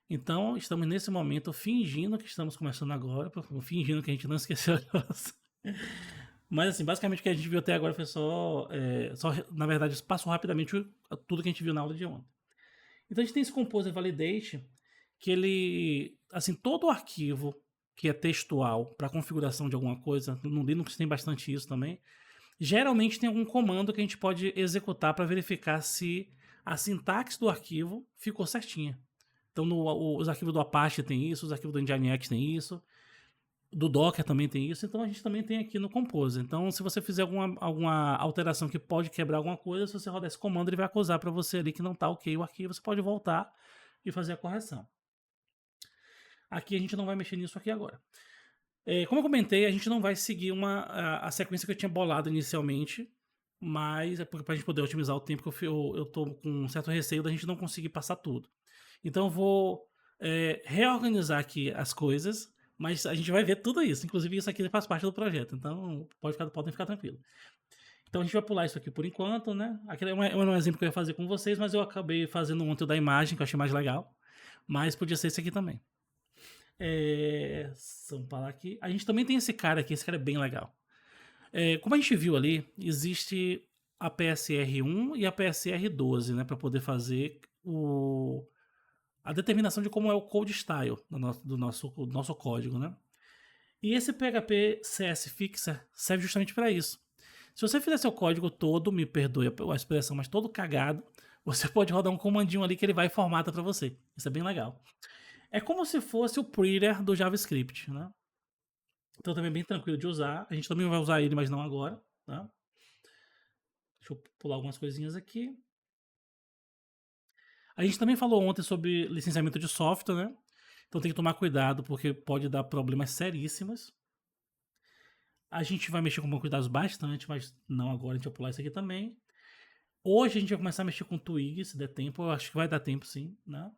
Então, estamos nesse momento fingindo que estamos começando agora, fingindo que a gente não esqueceu a gravação. Mas, assim, basicamente o que a gente viu até agora foi na verdade, passou rapidamente tudo que a gente viu na aula de ontem. Então, a gente tem esse Composer Validate, que ele, assim, todo o arquivo que é textual para configuração de alguma coisa, no Linux tem bastante isso também, geralmente tem algum comando que a gente pode executar para verificar se a sintaxe do arquivo ficou certinha. Então, os arquivos do Apache tem isso, os arquivos do Nginx tem isso, do Docker também tem isso, então a gente também tem aqui no Composer. Então, se você fizer alguma alteração que pode quebrar alguma coisa, se você rodar esse comando, ele vai acusar para você ali que não está ok o arquivo, você pode voltar e fazer a correção. Aqui a gente não vai mexer nisso aqui agora. Como eu comentei, a gente não vai seguir a sequência que eu tinha bolado inicialmente, mas é para a gente poder otimizar o tempo, que eu tô com um certo receio da gente não conseguir passar tudo. Então eu vou reorganizar aqui as coisas, mas a gente vai ver tudo isso. Inclusive isso aqui faz parte do projeto, então podem ficar tranquilos. Então a gente vai pular isso aqui por enquanto, né? Aquele é um exemplo que eu ia fazer com vocês, mas eu acabei fazendo ontem o da imagem, que eu achei mais legal. Mas podia ser esse aqui também. Vamos falar aqui. A gente também tem esse cara aqui, esse cara é bem legal. Como a gente viu ali, existe a PSR1 e a PSR12, né, para poder fazer a determinação de como é o code style do nosso código, né? E esse PHP CS Fixer serve justamente para isso. Se você fizer seu código todo, me perdoe a expressão, mas todo cagado, você pode rodar um comandinho ali que ele vai e formata para você. Isso é bem legal. É como se fosse o Prettier do JavaScript, né? Então também é bem tranquilo de usar. A gente também vai usar ele, mas não agora, tá? Deixa eu pular algumas coisinhas aqui. A gente também falou ontem sobre licenciamento de software, né? Então tem que tomar cuidado porque pode dar problemas seríssimos. A gente vai mexer com banco de dados bastante, mas não agora, a gente vai pular isso aqui também. Hoje a gente vai começar a mexer com Twig, se der tempo. Eu acho que vai dar tempo sim, né?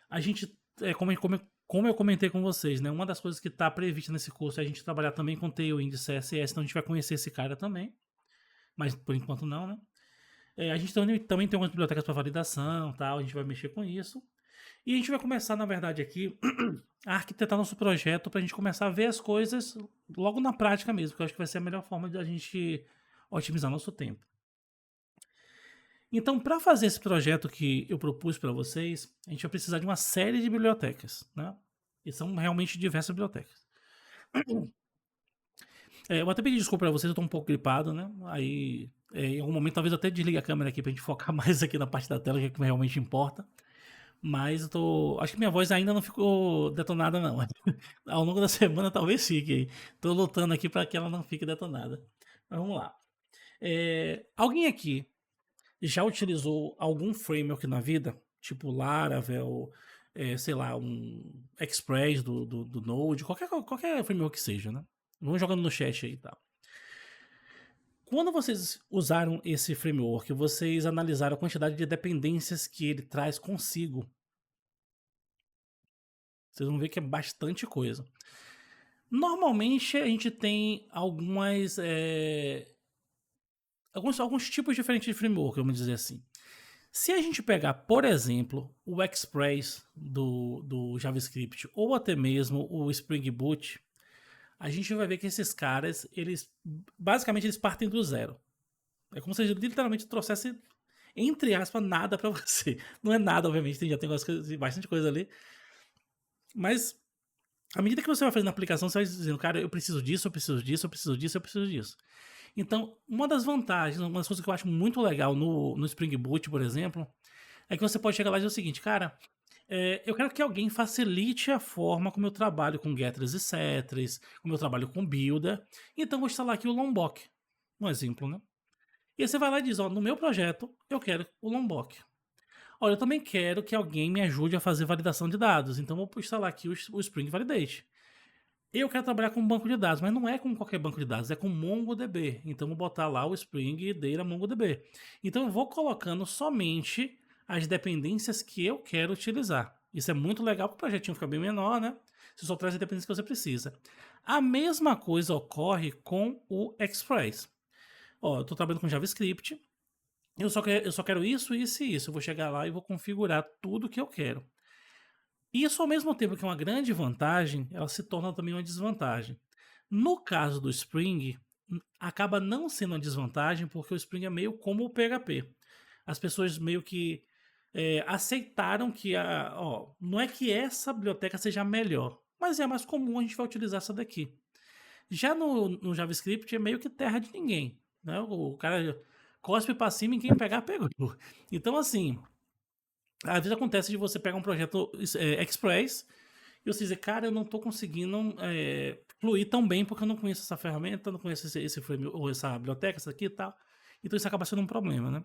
A gente, como eu comentei com vocês, né? Uma das coisas que está prevista nesse curso é a gente trabalhar também com Tailwind CSS, então a gente vai conhecer esse cara também. Mas por enquanto não, né? A gente também tem algumas bibliotecas para validação, tal, a gente vai mexer com isso. E a gente vai começar, na verdade, aqui a arquitetar nosso projeto para a gente começar a ver as coisas logo na prática mesmo, que eu acho que vai ser a melhor forma de a gente otimizar nosso tempo. Então, para fazer esse projeto que eu propus para vocês, a gente vai precisar de uma série de bibliotecas, né? E são realmente diversas bibliotecas. Eu vou até pedir desculpa para vocês, eu estou um pouco gripado, né? Aí, em algum momento, talvez eu até desligue a câmera aqui para a gente focar mais aqui na parte da tela, que é o que realmente importa. Mas eu tô. Acho que minha voz ainda não ficou detonada, não. Ao longo da semana talvez fique. Tô lutando aqui para que ela não fique detonada. Mas vamos lá. Alguém aqui já utilizou algum framework na vida? Tipo Laravel, sei lá, um Express do Node, qualquer framework que seja, né? Vamos jogando no chat aí e tal. Quando vocês usaram esse framework, vocês analisaram a quantidade de dependências que ele traz consigo. Vocês vão ver que é bastante coisa. Normalmente a gente tem alguns tipos diferentes de framework, vamos dizer assim. Se a gente pegar, por exemplo, o Express do JavaScript ou até mesmo o Spring Boot, a gente vai ver que esses caras, basicamente eles partem do zero. É como se eles literalmente trouxessem, entre aspas, nada para você. Não é nada, obviamente, já tem bastante coisa ali. Mas à medida que você vai fazendo a aplicação, você vai dizendo, cara, eu preciso disso, eu preciso disso, eu preciso disso, eu preciso disso. Então, uma das vantagens, uma das coisas que eu acho muito legal no Spring Boot, por exemplo, é que você pode chegar lá e dizer o seguinte, cara, eu quero que alguém facilite a forma como eu trabalho com getters e setters, como eu trabalho com builder, então vou instalar aqui o Lombok, um exemplo, né? E aí você vai lá e diz, ó, no meu projeto eu quero o Lombok. Olha, eu também quero que alguém me ajude a fazer validação de dados, então vou instalar aqui o Spring Validate. Eu quero trabalhar com banco de dados, mas não é com qualquer banco de dados, é com MongoDB. Então, vou botar lá o Spring Data MongoDB. Então, eu vou colocando somente as dependências que eu quero utilizar. Isso é muito legal, porque o projetinho fica bem menor, né? Você só traz as dependências que você precisa. A mesma coisa ocorre com o Express. Ó, eu estou trabalhando com JavaScript. eu só quero isso, isso e isso. Eu vou chegar lá e vou configurar tudo que eu quero. Isso, ao mesmo tempo que é uma grande vantagem, ela se torna também uma desvantagem. No caso do Spring, acaba não sendo uma desvantagem, porque o Spring é meio como o PHP. As pessoas meio que aceitaram que não é que essa biblioteca seja a melhor, mas é a mais comum, a gente vai utilizar essa daqui. Já no JavaScript é meio que terra de ninguém, né? O cara cospe pra cima e quem pegar, pegou. Então, assim, às vezes acontece de você pegar um projeto Express e você dizer, cara, eu não tô conseguindo fluir tão bem porque eu não conheço essa ferramenta, não conheço esse frame, ou essa biblioteca, essa aqui e tal. Então isso acaba sendo um problema, né?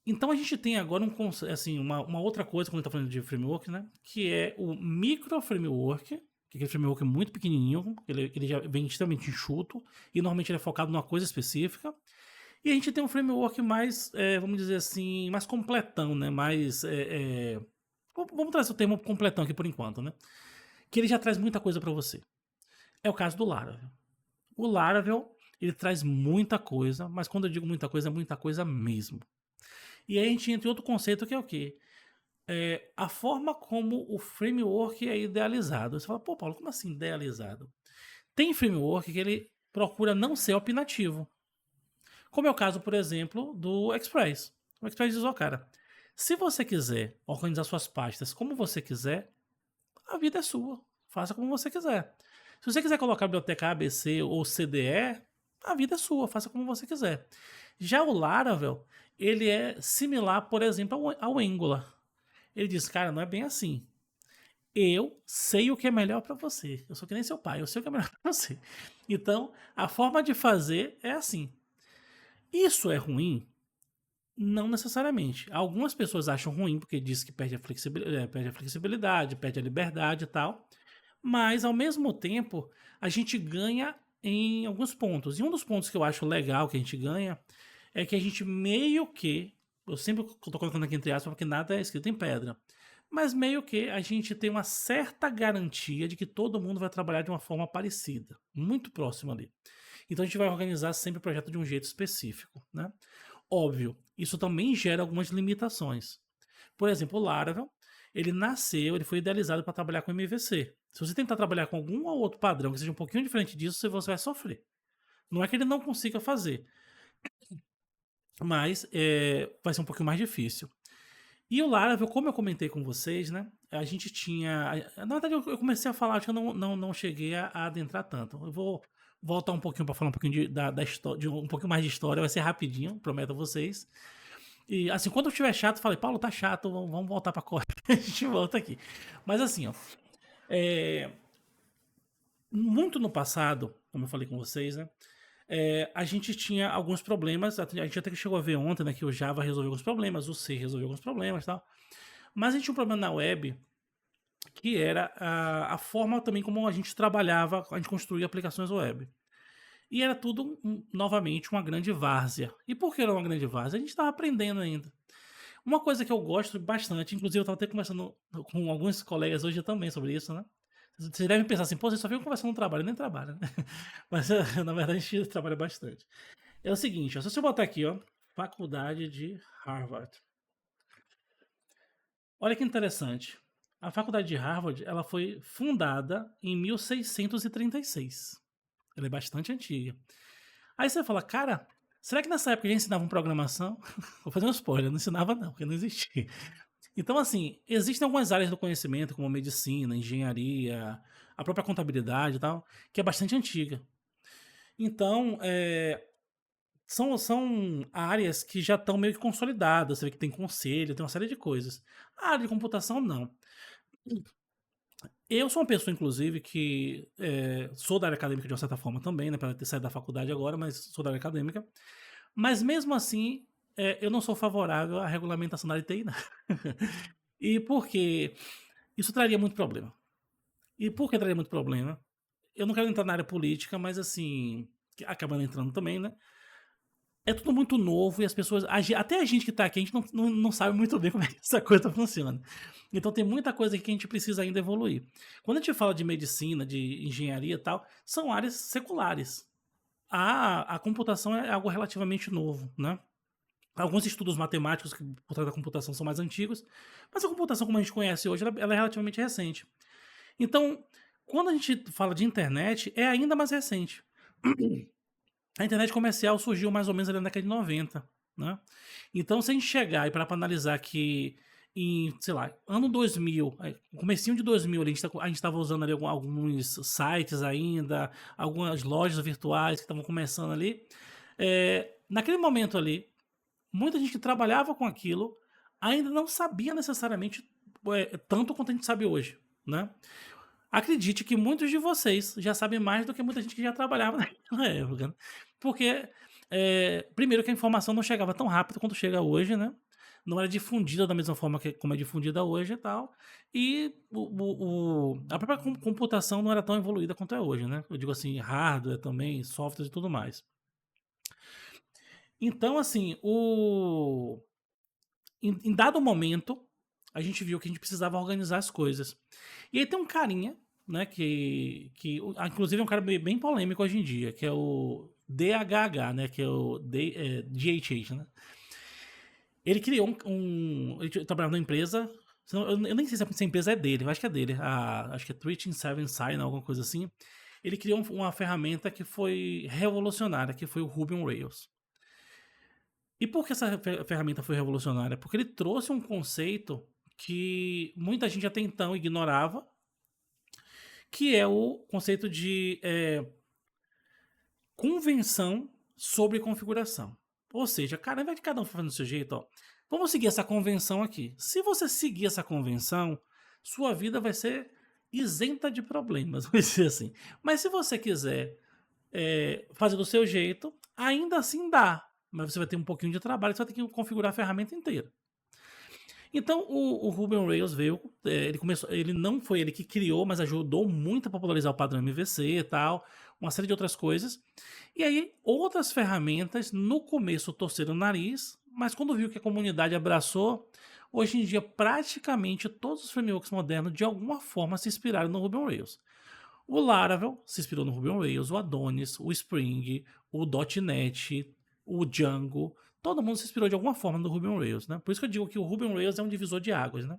Então a gente tem agora assim, uma outra coisa quando a gente tá falando de framework, né? Que é o micro framework, que é aquele framework muito pequenininho, ele já vem extremamente enxuto e normalmente ele é focado numa coisa específica. E a gente tem um framework mais, vamos dizer assim, mais completão, né? Vamos trazer o termo completão aqui por enquanto, né? Que ele já traz muita coisa para você. É o caso do Laravel. O Laravel, ele traz muita coisa, mas quando eu digo muita coisa, é muita coisa mesmo. E aí a gente entra em outro conceito que é o quê? A forma como o framework é idealizado. Você fala, pô, Paulo, como assim idealizado? Tem framework que ele procura não ser opinativo. Como é o caso, por exemplo, do Express. O Express diz, cara, se você quiser organizar suas pastas como você quiser, a vida é sua. Faça como você quiser. Se você quiser colocar a biblioteca ABC ou CDE, a vida é sua. Faça como você quiser. Já o Laravel, ele é similar, por exemplo, ao Angular. Ele diz, cara, não é bem assim. Eu sei o que é melhor para você. Eu sou que nem seu pai, eu sei o que é melhor para você. Então, a forma de fazer é assim. Isso é ruim? Não necessariamente. Algumas pessoas acham ruim porque diz que perde a flexibilidade, perde a liberdade e tal. Mas, ao mesmo tempo, a gente ganha em alguns pontos. E um dos pontos que eu acho legal que a gente ganha é que a gente meio que. Eu sempre estou colocando aqui entre aspas porque nada é escrito em pedra. Mas meio que a gente tem uma certa garantia de que todo mundo vai trabalhar de uma forma parecida, muito próxima ali. Então a gente vai organizar sempre o projeto de um jeito específico, né? Óbvio, isso também gera algumas limitações. Por exemplo, o Laravel, ele foi idealizado para trabalhar com MVC. Se você tentar trabalhar com algum outro padrão que seja um pouquinho diferente disso, você vai sofrer. Não é que ele não consiga fazer, mas vai ser um pouquinho mais difícil. E o Laravel, como eu comentei com vocês, né? A gente tinha. Na verdade, eu comecei a falar, acho que eu não cheguei a adentrar tanto. Eu vou voltar um pouquinho para falar um pouquinho da história, de um pouquinho mais de história, vai ser rapidinho, prometo a vocês. E assim, quando eu estiver chato, eu falei, Paulo, tá chato, vamos voltar pra corte. A gente volta aqui. Mas assim, ó. é, Muito no passado, como eu falei com vocês, né? A gente tinha alguns problemas. A gente até que chegou a ver ontem, né? Que o Java resolveu alguns problemas, o C resolveu alguns problemas e tal. Mas a gente tinha um problema na web que era a forma também como a gente trabalhava, a gente construía aplicações web. E era tudo, novamente, uma grande várzea. E por que era uma grande várzea? A gente estava aprendendo ainda. Uma coisa que eu gosto bastante, inclusive eu estava até conversando com alguns colegas hoje também sobre isso, né? Vocês devem pensar assim, pô, você só fica conversando no trabalho, nem trabalha, né? Mas na verdade a gente trabalha bastante. É o seguinte, ó, se você botar aqui, ó, Faculdade de Harvard. Olha que interessante. A Faculdade de Harvard, ela foi fundada em 1636. Ela é bastante antiga. Aí você fala, cara, será que nessa época já ensinavam programação? Vou fazer um spoiler, não ensinava não, porque não existia. Então, assim, existem algumas áreas do conhecimento, como medicina, engenharia, a própria contabilidade e tal, que é bastante antiga. Então, são áreas que já estão meio que consolidadas. Você vê que tem conselho, tem uma série de coisas. A área de computação, não. Eu sou uma pessoa, inclusive, que sou da área acadêmica de uma certa forma também, né? Para ter saído da faculdade agora, mas sou da área acadêmica. Mas mesmo assim, eu não sou favorável à regulamentação da área de TI, não. E por quê? Isso traria muito problema. E por que traria muito problema? Eu não quero entrar na área política, mas assim, acabando entrando também, né? É tudo muito novo e as pessoas. Até a gente que tá aqui, a gente não sabe muito bem como é que essa coisa funciona. Então tem muita coisa aqui que a gente precisa ainda evoluir. Quando a gente fala de medicina, de engenharia e tal, são áreas seculares. A computação é algo relativamente novo, né? Alguns estudos matemáticos que por trás da computação são mais antigos, mas a computação como a gente conhece hoje, ela é relativamente recente. Então, quando a gente fala de internet, é ainda mais recente. A internet comercial surgiu mais ou menos ali na década de 90, né? Então, se a gente chegar e parar para analisar que em, sei lá, ano 2000, comecinho de 2000, a gente estava usando ali alguns sites ainda, algumas lojas virtuais que estavam começando ali. Naquele momento ali, muita gente que trabalhava com aquilo ainda não sabia necessariamente tanto quanto a gente sabe hoje, né? Acredite que muitos de vocês já sabem mais do que muita gente que já trabalhava naquela época, né? Porque, primeiro que a informação não chegava tão rápido quanto chega hoje, né? Não era difundida da mesma forma como é difundida hoje e tal. E a própria computação não era tão evoluída quanto é hoje, né? Eu digo assim, hardware também, software e tudo mais. Então, assim, em dado momento, a gente viu que a gente precisava organizar as coisas. E aí tem um carinha, né, que inclusive é um cara bem polêmico hoje em dia, que é o DHH, né, que é o DHH, né? Ele criou ele trabalhava numa empresa, eu nem sei se a empresa é dele, eu acho que é dele, acho que é 327 Sign, alguma coisa assim. Ele criou uma ferramenta que foi revolucionária, que foi o Ruby on Rails. E por que essa ferramenta foi revolucionária? Porque ele trouxe um conceito que muita gente até então ignorava, que é o conceito de convenção sobre configuração. Ou seja, cara, ao invés de cada um fazendo do seu jeito, ó, vamos seguir essa convenção aqui. Se você seguir essa convenção, sua vida vai ser isenta de problemas, vamos dizer assim. Mas se você quiser fazer do seu jeito, ainda assim dá. Mas você vai ter um pouquinho de trabalho, você vai ter que configurar a ferramenta inteira. Então o Ruby on Rails veio, ele não foi ele que criou, mas ajudou muito a popularizar o padrão MVC e tal, uma série de outras coisas. E aí outras ferramentas no começo torceram o nariz, mas quando viu que a comunidade abraçou, hoje em dia praticamente todos os frameworks modernos de alguma forma se inspiraram no Ruby on Rails. O Laravel se inspirou no Ruby on Rails, o Adonis, o Spring, o .NET, o Django, todo mundo se inspirou de alguma forma no Ruby on Rails, né? Por isso que eu digo que o Ruby on Rails é um divisor de águas, né?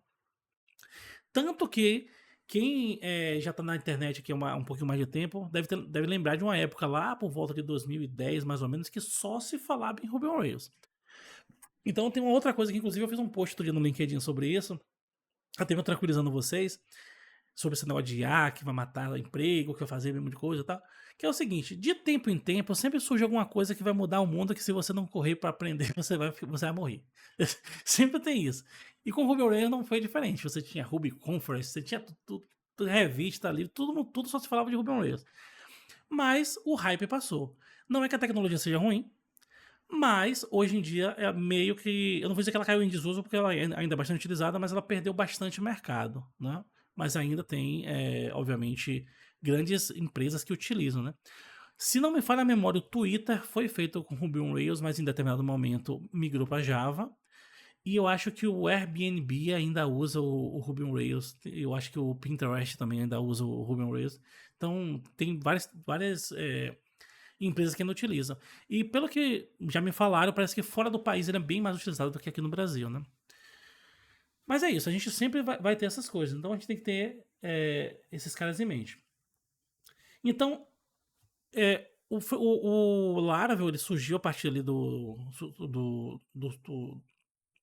Tanto que quem já tá na internet aqui há um pouquinho mais de tempo deve lembrar de uma época lá por volta de 2010, mais ou menos, que só se falava em Ruby on Rails. Então tem uma outra coisa que inclusive eu fiz um post outro dia no LinkedIn sobre isso, até me tranquilizando vocês, sobre esse negócio de IA que vai matar o emprego, que vai fazer mesmo de coisa e tal. Que é o seguinte, de tempo em tempo sempre surge alguma coisa que vai mudar o mundo que se você não correr para aprender, você vai morrer. Sempre tem isso. E com o Ruby on Rails não foi diferente. Você tinha Ruby Conference, você tinha tudo revista ali, tudo só se falava de Ruby on Rails. Mas o hype passou. Não é que a tecnologia seja ruim, mas hoje em dia é meio que. Eu não vou dizer que ela caiu em desuso, porque ela ainda é bastante utilizada, mas ela perdeu bastante mercado, né? Mas ainda tem, obviamente, grandes empresas que utilizam, né? Se não me falha a memória, o Twitter foi feito com Ruby on Rails, mas em determinado momento migrou para Java. E eu acho que o Airbnb ainda usa o Ruby on Rails. Eu acho que o Pinterest também ainda usa o Ruby on Rails. Então, tem várias empresas que ainda utilizam. E pelo que já me falaram, parece que fora do país ele é bem mais utilizado do que aqui no Brasil, né? Mas é isso, a gente sempre vai ter essas coisas. Então a gente tem que ter esses caras em mente. Então, o Laravel ele surgiu a partir ali do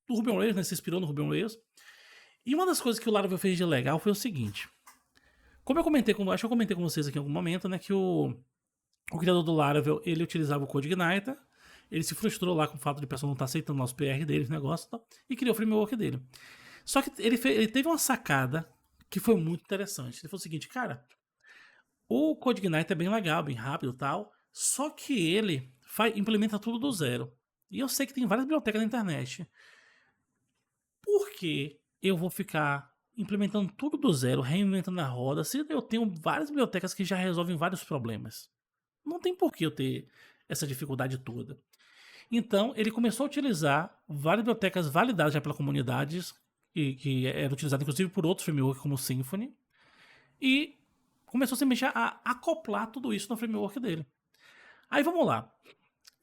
Ruby on Rails, né? Se inspirou no Ruby on Rails. E uma das coisas que o Laravel fez de legal foi o seguinte. Como eu comentei acho que eu comentei com vocês aqui em algum momento, né? Que o criador do Laravel, ele utilizava o CodeIgniter. Ele se frustrou lá com o fato de o pessoal não estar aceitando o nosso PR dele, esse negócio e tal. E criou o framework dele. Só que ele teve uma sacada que foi muito interessante. Ele falou o seguinte, cara, o CodeIgniter é bem legal, bem rápido e tal, só que ele implementa tudo do zero. E eu sei que tem várias bibliotecas na internet. Por que eu vou ficar implementando tudo do zero, reinventando a roda, se eu tenho várias bibliotecas que já resolvem vários problemas? Não tem por que eu ter essa dificuldade toda. Então, ele começou a utilizar várias bibliotecas validadas já pela comunidade, que era utilizada inclusive por outros frameworks como o Symfony, e começou simplesmente a acoplar tudo isso no framework dele. Aí vamos lá.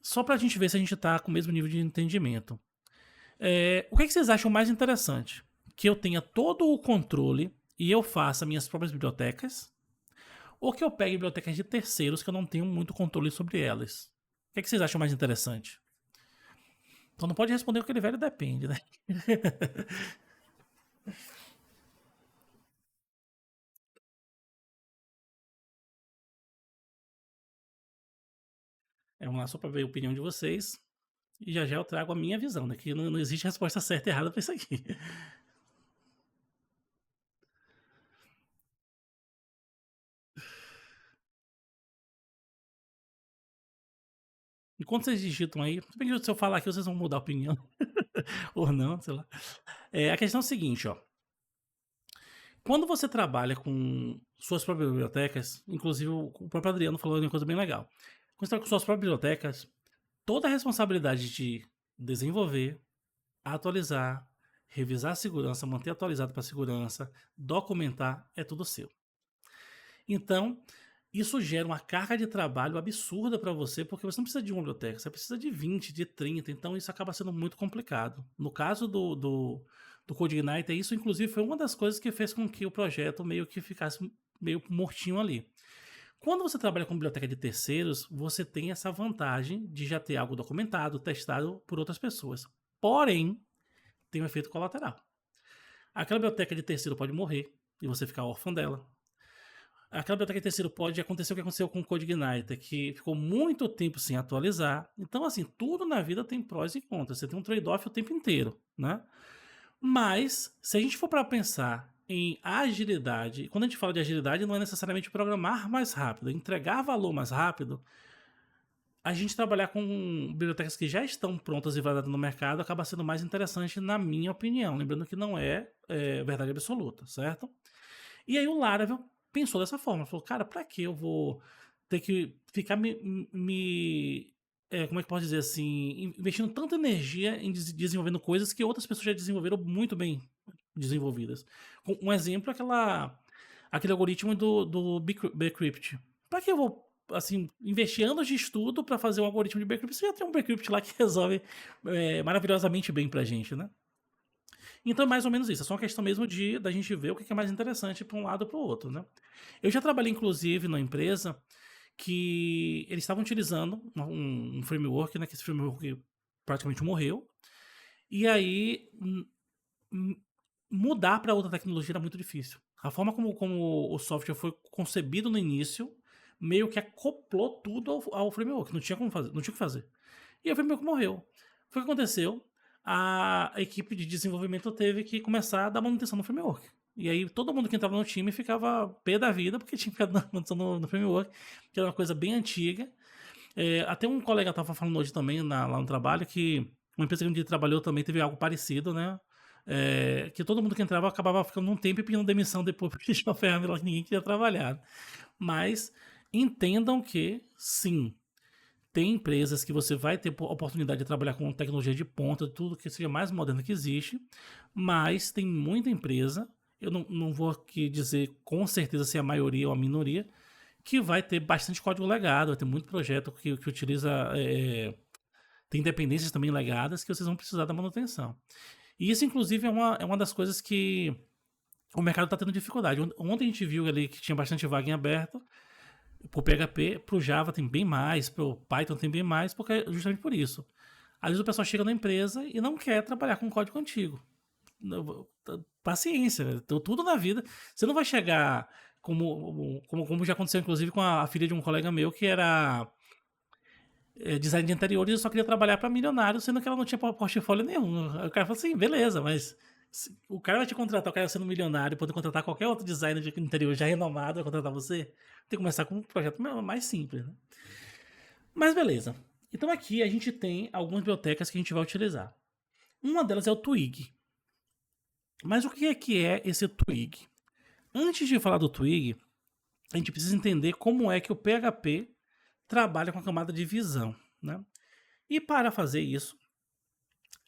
só para a gente ver se a gente está com o mesmo nível de entendimento. O que vocês acham mais interessante? Que eu tenha todo o controle e eu faça minhas próprias bibliotecas? Ou que eu pegue bibliotecas de terceiros que eu não tenho muito controle sobre elas? O que vocês acham mais interessante? Então não pode responder com aquele velho depende, né? Vamos lá, só para ver a opinião de vocês. E já eu trago a minha visão, né? Que não existe resposta certa e errada para isso aqui. Enquanto vocês digitam aí, se eu falar aqui, vocês vão mudar a opinião. Ou não, sei lá. A questão é a seguinte, ó. Quando você trabalha com suas próprias bibliotecas, inclusive o próprio Adriano falou uma coisa bem legal. Quando você está com suas próprias bibliotecas, toda a responsabilidade de desenvolver, atualizar, revisar a segurança, manter atualizado para a segurança, documentar, é tudo seu. Então, isso gera uma carga de trabalho absurda para você, porque você não precisa de uma biblioteca, você precisa de 20, de 30, então isso acaba sendo muito complicado. No caso do CodeIgniter, isso inclusive foi uma das coisas que fez com que o projeto meio que ficasse meio mortinho ali. Quando você trabalha com biblioteca de terceiros, você tem essa vantagem de já ter algo documentado, testado por outras pessoas. Porém, tem um efeito colateral. Aquela biblioteca de terceiro pode morrer e você ficar órfão dela. Aquela biblioteca de terceiro pode acontecer o que aconteceu com o CodeIgniter, que ficou muito tempo sem atualizar. Então, assim, tudo na vida tem prós e contras. Você tem um trade-off o tempo inteiro, né? Mas, se a gente for para pensar em agilidade, quando a gente fala de agilidade, não é necessariamente programar mais rápido, é entregar valor mais rápido. A gente trabalhar com bibliotecas que já estão prontas e validadas no mercado acaba sendo mais interessante, na minha opinião. Lembrando que não é verdade absoluta, certo? E aí o Laravel pensou dessa forma, falou, cara, pra que eu vou ter que ficar como é que posso dizer assim, investindo tanta energia em desenvolvendo coisas que outras pessoas já desenvolveram muito bem desenvolvidas. Um exemplo é aquele algoritmo do Bcrypt. Pra que eu vou assim, investir anos de estudo para fazer um algoritmo de Bcrypt? Você já tem um Bcrypt lá que resolve maravilhosamente bem pra gente, né? Então é mais ou menos isso. É só uma questão mesmo da gente ver o que é mais interessante para um lado ou para o outro, né? Eu já trabalhei, inclusive, numa empresa que eles estavam utilizando um framework, né? Que esse framework praticamente morreu. E aí mudar para outra tecnologia era muito difícil. A forma como o software foi concebido no início meio que acoplou tudo ao framework. Não tinha como fazer, não tinha o que fazer. E aí o framework morreu. Foi o que aconteceu. A equipe de desenvolvimento teve que começar a dar manutenção no framework. E aí todo mundo que entrava no time ficava pé da vida porque tinha que ficar dando manutenção no framework, que era uma coisa bem antiga. Até um colega estava falando hoje também lá no trabalho que uma empresa que a gente trabalhou também teve algo parecido, né? Que todo mundo que entrava acabava ficando um tempo e pedindo demissão depois porque tinha uma ferramenta lá que ninguém queria trabalhar. Mas entendam que, sim, tem empresas que você vai ter oportunidade de trabalhar com tecnologia de ponta, tudo que seja mais moderno que existe, mas tem muita empresa, eu não vou aqui dizer com certeza se é a maioria ou a minoria, que vai ter bastante código legado, vai ter muito projeto que utiliza, tem dependências também legadas que vocês vão precisar da manutenção. E isso, inclusive, é uma das coisas que o mercado está tendo dificuldade. Ontem a gente viu ali que tinha bastante vaga em aberto, pro PHP, pro Java tem bem mais, pro Python tem bem mais, porque justamente por isso. Às vezes o pessoal chega na empresa e não quer trabalhar com código antigo. Paciência, velho. Tudo na vida. Você não vai chegar como já aconteceu, inclusive, com a filha de um colega meu que era design de interiores e só queria trabalhar para milionário, sendo que ela não tinha portfólio nenhum. O cara falou assim, beleza, mas o cara vai te contratar, o cara sendo milionário, poder contratar qualquer outro designer de interior já renomado, vai contratar você? Tem que começar com um projeto mais simples, né? Mas beleza. Então aqui a gente tem algumas bibliotecas que a gente vai utilizar. Uma delas é o Twig. Mas o que é esse Twig? Antes de falar do Twig, a gente precisa entender como é que o PHP trabalha com a camada de visão, né? E para fazer isso,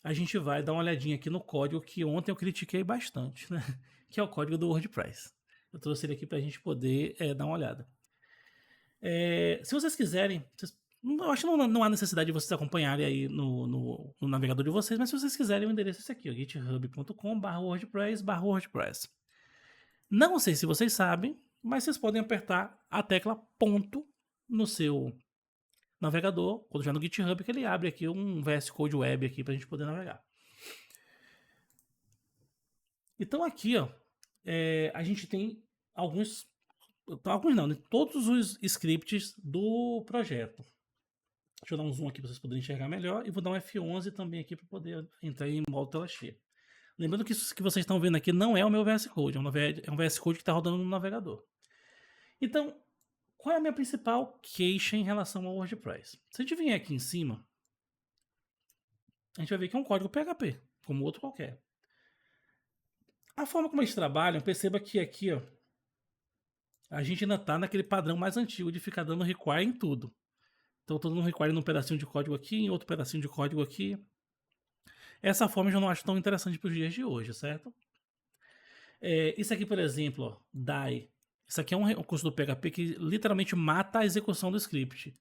a gente vai dar uma olhadinha aqui no código que ontem eu critiquei bastante, né? Que é o código do WordPress. Eu trouxe ele aqui para a gente poder dar uma olhada. Se vocês quiserem, vocês Eu acho que não há necessidade de vocês acompanharem aí no navegador de vocês, mas se vocês quiserem, o endereço é esse aqui, github.com/wordpress. Não sei se vocês sabem, mas vocês podem apertar a tecla ponto no seu navegador, quando estiver no GitHub, que ele abre aqui um VS Code Web aqui para a gente poder navegar. Então aqui, ó, a gente tem alguns não, né? Todos os scripts do projeto. Deixa eu dar um zoom aqui para vocês poderem enxergar melhor. E vou dar um F11 também aqui para poder entrar em modo tela cheia. Lembrando que isso que vocês estão vendo aqui não é o meu VS Code, é um VS Code que está rodando no navegador. Então, qual é a minha principal queixa em relação ao WordPress? Se a gente vier aqui em cima, a gente vai ver que é um código PHP, como outro qualquer. A forma como eles trabalham, perceba que aqui, ó, a gente ainda está naquele padrão mais antigo de ficar dando require em tudo. Então, eu estou dando require num pedacinho de código aqui, em outro pedacinho de código aqui. Essa forma eu já não acho tão interessante para os dias de hoje, certo? Isso aqui, por exemplo, ó, die. Isso aqui é um recurso do PHP que literalmente mata a execução do script.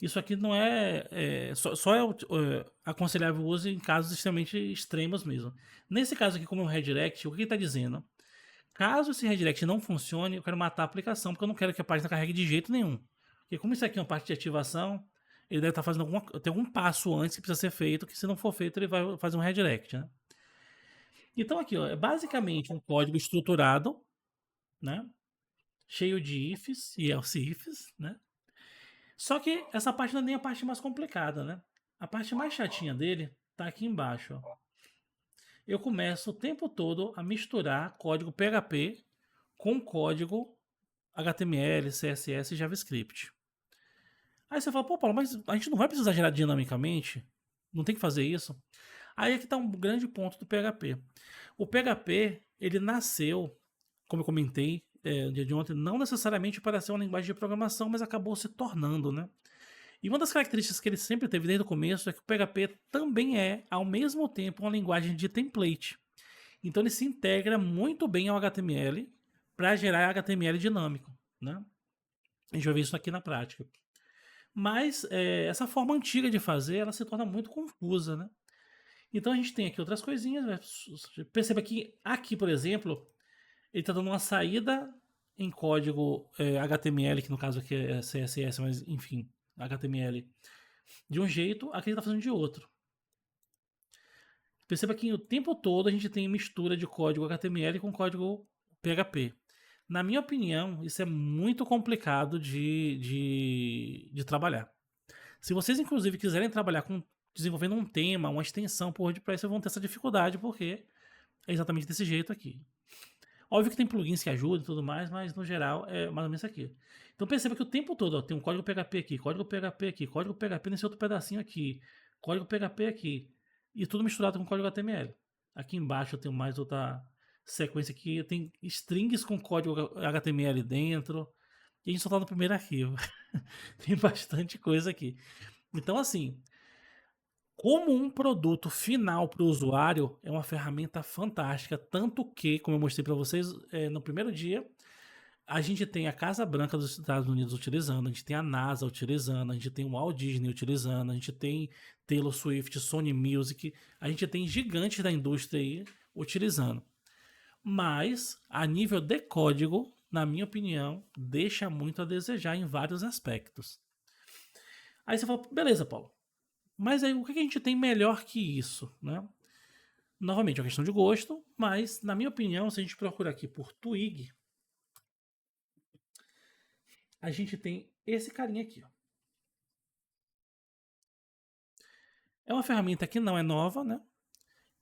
Isso aqui não só é aconselhável o uso em casos extremamente extremos mesmo. Nesse caso aqui, como é um redirect, o que ele está dizendo? Caso esse redirect não funcione, eu quero matar a aplicação, porque eu não quero que a página carregue de jeito nenhum. Porque como isso aqui é uma parte de ativação, ele deve estar fazendo tem algum passo antes que precisa ser feito, que se não for feito, ele vai fazer um redirect, né? Então aqui, ó, é basicamente um código estruturado, né? Cheio de ifs e else ifs, né? Só que essa parte não é nem a parte mais complicada, né? A parte mais chatinha dele tá aqui embaixo, ó. Eu começo o tempo todo a misturar código PHP com código HTML, CSS e JavaScript. Aí você fala, pô, Paulo, mas a gente não vai precisar gerar dinamicamente? Não tem que fazer isso? Aí é que tá um grande ponto do PHP. O PHP, ele nasceu, como eu comentei no dia de ontem, não necessariamente para ser uma linguagem de programação, mas acabou se tornando, né? E uma das características que ele sempre teve desde o começo é que o PHP também é, ao mesmo tempo, uma linguagem de template. Então ele se integra muito bem ao HTML para gerar HTML dinâmico, né? A gente vai ver isso aqui na prática. Mas essa forma antiga de fazer, ela se torna muito confusa, né? Então a gente tem aqui outras coisinhas. Né? Perceba que aqui, por exemplo, ele está dando uma saída em código HTML, que no caso aqui é CSS, mas enfim, HTML, de um jeito, aqui ele está fazendo de outro. Perceba que o tempo todo a gente tem mistura de código HTML com código PHP. Na minha opinião, isso é muito complicado de trabalhar. Se vocês, inclusive, quiserem trabalhar desenvolvendo um tema, uma extensão por WordPress, vocês vão ter essa dificuldade, porque é exatamente desse jeito aqui. Óbvio que tem plugins que ajudam e tudo mais, mas no geral é mais ou menos isso aqui. Então perceba que o tempo todo tem um código PHP aqui, código PHP aqui, código PHP nesse outro pedacinho aqui, código PHP aqui, e tudo misturado com código HTML. Aqui embaixo eu tenho mais outra sequência aqui, tem strings com código HTML dentro, e a gente só tá no primeiro arquivo. Tem bastante coisa aqui. Então, assim, como um produto final para o usuário, é uma ferramenta fantástica. Tanto que, como eu mostrei para vocês no primeiro dia, a gente tem a Casa Branca dos Estados Unidos utilizando, a gente tem a NASA utilizando, a gente tem o Walt Disney utilizando, a gente tem Taylor Swift, Sony Music, a gente tem gigantes da indústria aí utilizando. Mas, a nível de código, na minha opinião, deixa muito a desejar em vários aspectos. Aí você fala, beleza, Paulo. Mas aí o que a gente tem melhor que isso, né? Novamente, é uma questão de gosto, mas na minha opinião, se a gente procurar aqui por Twig, a gente tem esse carinha aqui, ó. É uma ferramenta que não é nova, né?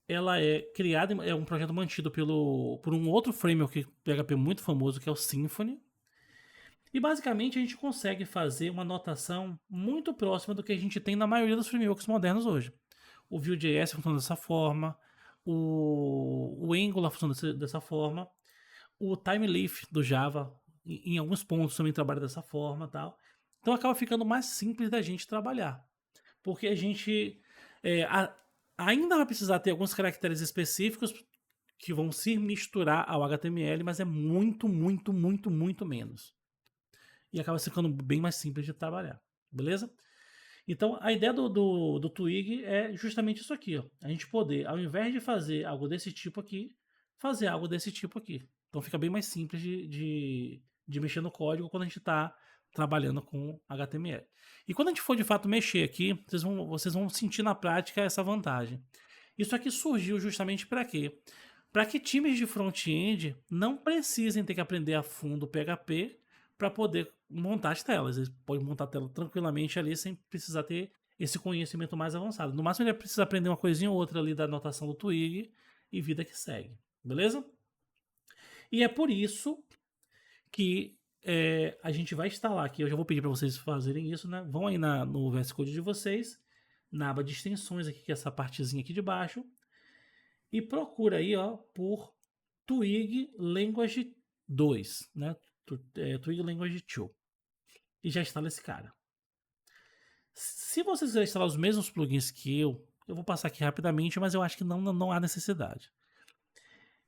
Ela é criada, é um projeto mantido por um outro framework PHP muito famoso, que é o Symfony. E basicamente a gente consegue fazer uma notação muito próxima do que a gente tem na maioria dos frameworks modernos hoje. O Vue.js funciona dessa forma, o Angular funciona dessa forma, o Timeleaf do Java, em alguns pontos também trabalha dessa forma, tal. Então acaba ficando mais simples da gente trabalhar, porque a gente ainda vai precisar ter alguns caracteres específicos que vão se misturar ao HTML, mas é muito, muito, muito, muito menos. E acaba ficando bem mais simples de trabalhar, beleza? Então, a ideia do Twig é justamente isso aqui, ó. A gente poder, ao invés de fazer algo desse tipo aqui, fazer algo desse tipo aqui. Então fica bem mais simples de mexer no código quando a gente está trabalhando com HTML. E quando a gente for de fato mexer aqui, vocês vão sentir na prática essa vantagem. Isso aqui surgiu justamente para quê? Para que times de front-end não precisem ter que aprender a fundo o PHP para poder montar as telas. Eles podem montar a tela tranquilamente ali sem precisar ter esse conhecimento mais avançado. No máximo ele precisa aprender uma coisinha ou outra ali da anotação do Twig e vida que segue. Beleza? E é por isso que a gente vai instalar aqui. Eu já vou pedir para vocês fazerem isso, né? Vão aí no VS Code de vocês, na aba de extensões aqui, que é essa partezinha aqui de baixo, e procura aí, ó, por Twig Language 2, né? Twig Language 2. E já instala esse cara. Se vocês quiserem instalar os mesmos plugins que eu vou passar aqui rapidamente, mas eu acho que não há necessidade.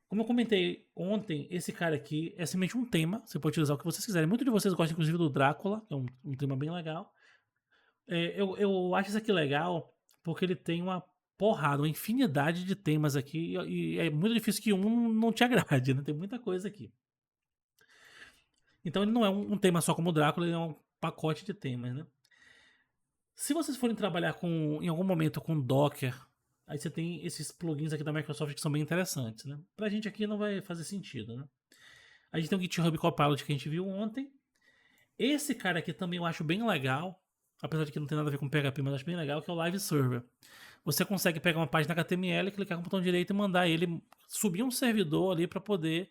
Como eu comentei ontem, esse cara aqui é simplesmente um tema. Você pode utilizar o que vocês quiserem. Muitos de vocês gostam, inclusive, do Drácula, que é um tema bem legal. Eu acho isso aqui legal porque ele tem uma porrada, uma infinidade de temas aqui. E é muito difícil que um não te agrade, né? Tem muita coisa aqui. Então ele não é um tema só como o Drácula, ele é um pacote de temas, né? Se vocês forem trabalhar em algum momento com Docker, aí você tem esses plugins aqui da Microsoft que são bem interessantes, né? Pra gente aqui não vai fazer sentido, né? A gente tem o GitHub Copilot que a gente viu ontem. Esse cara aqui também eu acho bem legal, apesar de que não tem nada a ver com PHP, mas eu acho bem legal, que é o Live Server. Você consegue pegar uma página HTML, clicar com o botão direito e mandar ele subir um servidor ali para poder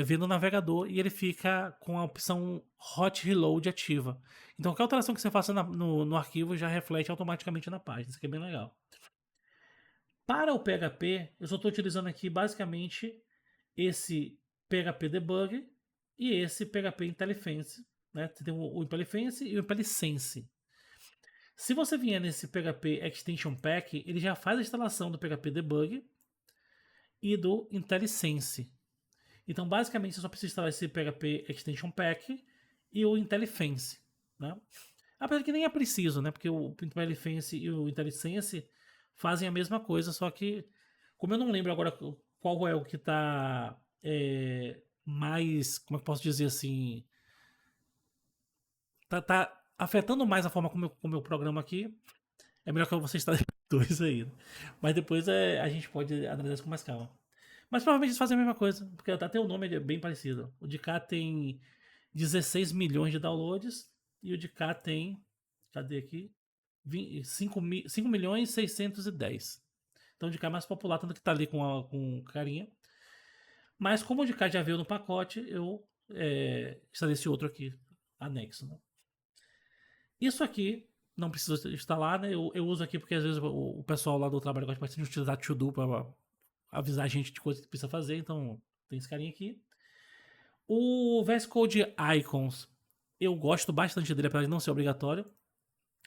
ver no navegador, e ele fica com a opção Hot Reload ativa. Então qualquer alteração que você faça no arquivo já reflete automaticamente na página. Isso aqui é bem legal. Para o PHP, eu só estou utilizando aqui basicamente esse PHP Debug e esse PHP IntelliFence. Né? Você tem o IntelliFence e o IntelliSense. Se você vier nesse PHP Extension Pack, ele já faz a instalação do PHP Debug e do IntelliSense. Então, basicamente, você só precisa instalar esse PHP Extension Pack e o IntelliFence. Né? Apesar que nem é preciso, né? Porque o IntelliFence e o IntelliSense fazem a mesma coisa, só que, como eu não lembro agora qual é o que está mais, como eu posso dizer assim, tá afetando mais a forma como eu programo aqui, é melhor que você instale dois aí. Né? Mas depois a gente pode analisar isso com mais calma. Mas provavelmente eles fazem a mesma coisa, porque até o nome é bem parecido. O de cá tem 16 milhões de downloads e o de cá tem, cadê aqui? 5 milhões 610. Então o de cá é mais popular, tanto que tá ali com carinha. Mas como o de cá já veio no pacote, eu instalei esse outro aqui, anexo. Né? Isso aqui não precisa instalar, né? Eu uso aqui porque às vezes o pessoal lá do trabalho gosta bastante de utilizar To-Do para avisar a gente de coisas que precisa fazer, então tem esse carinha aqui. O VS Code Icons, eu gosto bastante dele, apesar de não ser obrigatório,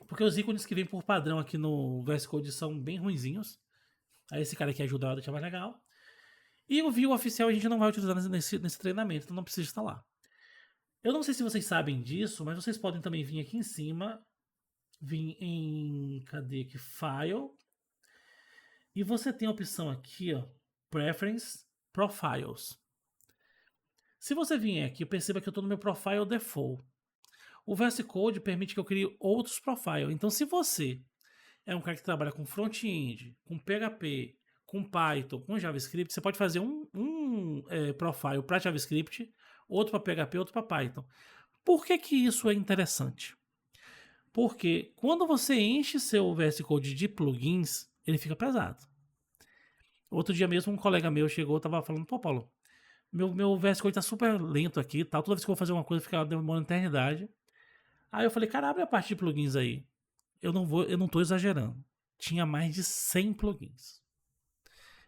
porque os ícones que vêm por padrão aqui no VS Code são bem ruinzinhos. Aí esse cara aqui ajuda a deixar mais legal. E o view oficial a gente não vai utilizar nesse treinamento, então não precisa instalar. Eu não sei se vocês sabem disso, mas vocês podem também vir aqui em cima, vir em, cadê aqui, File, e você tem a opção aqui, ó, Preference, Profiles. Se você vier aqui, perceba que eu estou no meu Profile Default. O VS Code permite que eu crie outros profiles. Então, se você é um cara que trabalha com front-end, com PHP, com Python, com JavaScript, você pode fazer um profile para JavaScript, outro para PHP, outro para Python. Por que isso é interessante? Porque quando você enche seu VS Code de plugins, ele fica pesado. Outro dia mesmo um colega meu chegou e estava falando, pô, Paulo, meu VS Code tá super lento aqui, tal. Toda vez que eu vou fazer uma coisa fica demorando eternidade. Aí eu falei, cara, abre a parte de plugins aí. Eu não tô exagerando. Tinha mais de 100 plugins.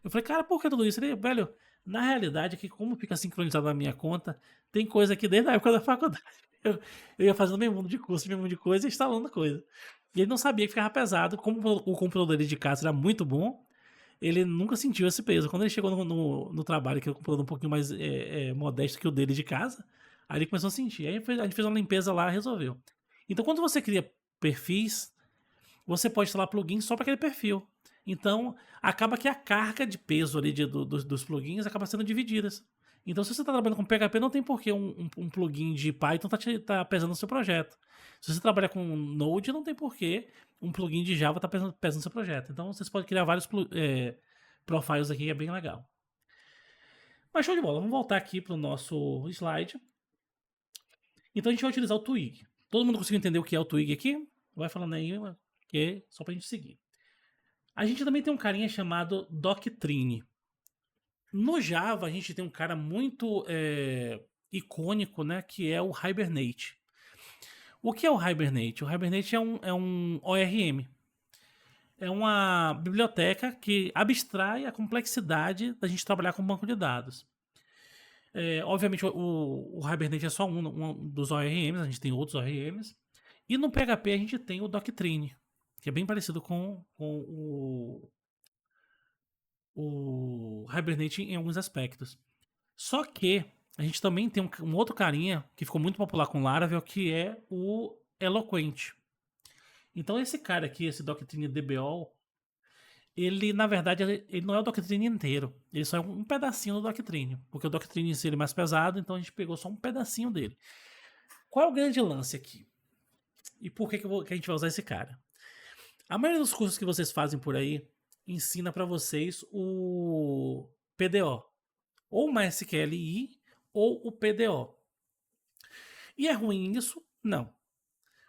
Eu falei, cara, por que tudo isso? Ele, velho, na realidade, que como fica sincronizado na minha conta, tem coisa aqui desde a época da faculdade. Eu ia fazendo meu mundo de curso, meu mundo de coisa e instalando coisa. E ele não sabia que ficava pesado. Como o computador dele de casa era muito bom, ele nunca sentiu esse peso. Quando ele chegou no trabalho, que é um computador um pouquinho mais modesto que o dele de casa, aí ele começou a sentir. Aí a gente fez uma limpeza lá e resolveu. Então, quando você cria perfis, você pode instalar plugins só para aquele perfil. Então, acaba que a carga de peso ali dos plugins acaba sendo divididas. Então, se você está trabalhando com PHP, não tem por que um plugin de Python tá pesando no seu projeto. Se você trabalha com Node, não tem por que um plugin de Java tá pesando no seu projeto. Então, vocês podem criar vários profiles aqui, é bem legal. Mas show de bola, vamos voltar aqui para o nosso slide. Então, a gente vai utilizar o Twig. Todo mundo conseguiu entender o que é o Twig aqui? Vai falando aí, que é só para a gente seguir. A gente também tem um carinha chamado Doctrine. No Java, a gente tem um cara muito icônico, né, que é o Hibernate. O que é o Hibernate? O Hibernate é um ORM. É uma biblioteca que abstrai a complexidade da gente trabalhar com banco de dados. Obviamente, o Hibernate é só um dos ORMs, a gente tem outros ORMs. E no PHP a gente tem o Doctrine, que é bem parecido com o Hibernate em alguns aspectos. Só que a gente também tem um outro carinha que ficou muito popular com Laravel, que é o Eloquent. Então esse cara aqui, esse Doctrine DBO, ele na verdade ele não é o Doctrine inteiro, ele só é um pedacinho do Doctrine, porque o Doctrine em si ele é mais pesado, então a gente pegou só um pedacinho dele. Qual é o grande lance aqui? E por que a gente vai usar esse cara? A maioria dos cursos que vocês fazem por aí ensina para vocês o PDO, ou o MySQLi ou o PDO. E é ruim isso? Não.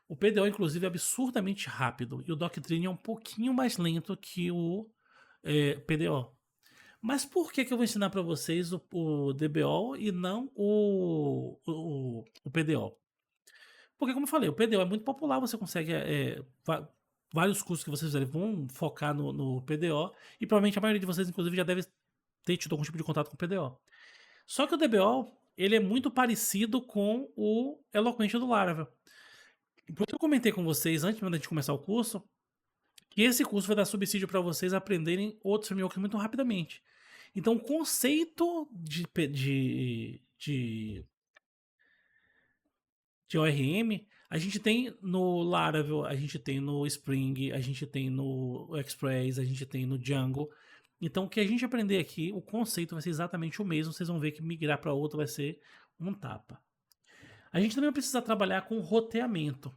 O PDO, inclusive, é absurdamente rápido e o Doctrine é um pouquinho mais lento que o PDO. Mas por que eu vou ensinar para vocês o DBO e não o PDO? Porque, como eu falei, o PDO é muito popular, você consegue. Vários cursos que vocês fizerem vão focar no PDO e provavelmente a maioria de vocês, inclusive, já deve ter tido algum tipo de contato com o PDO. Só que o DBO ele é muito parecido com o Eloquent do Laravel. Por isso eu comentei com vocês antes da gente começar o curso que esse curso vai dar subsídio para vocês aprenderem outros frameworks muito rapidamente. Então, o conceito de ORM a gente tem no Laravel, a gente tem no Spring, a gente tem no Express, a gente tem no Django. Então, o que a gente aprender aqui, o conceito vai ser exatamente o mesmo. Vocês vão ver que migrar para outro vai ser um tapa. A gente também vai precisar trabalhar com roteamento.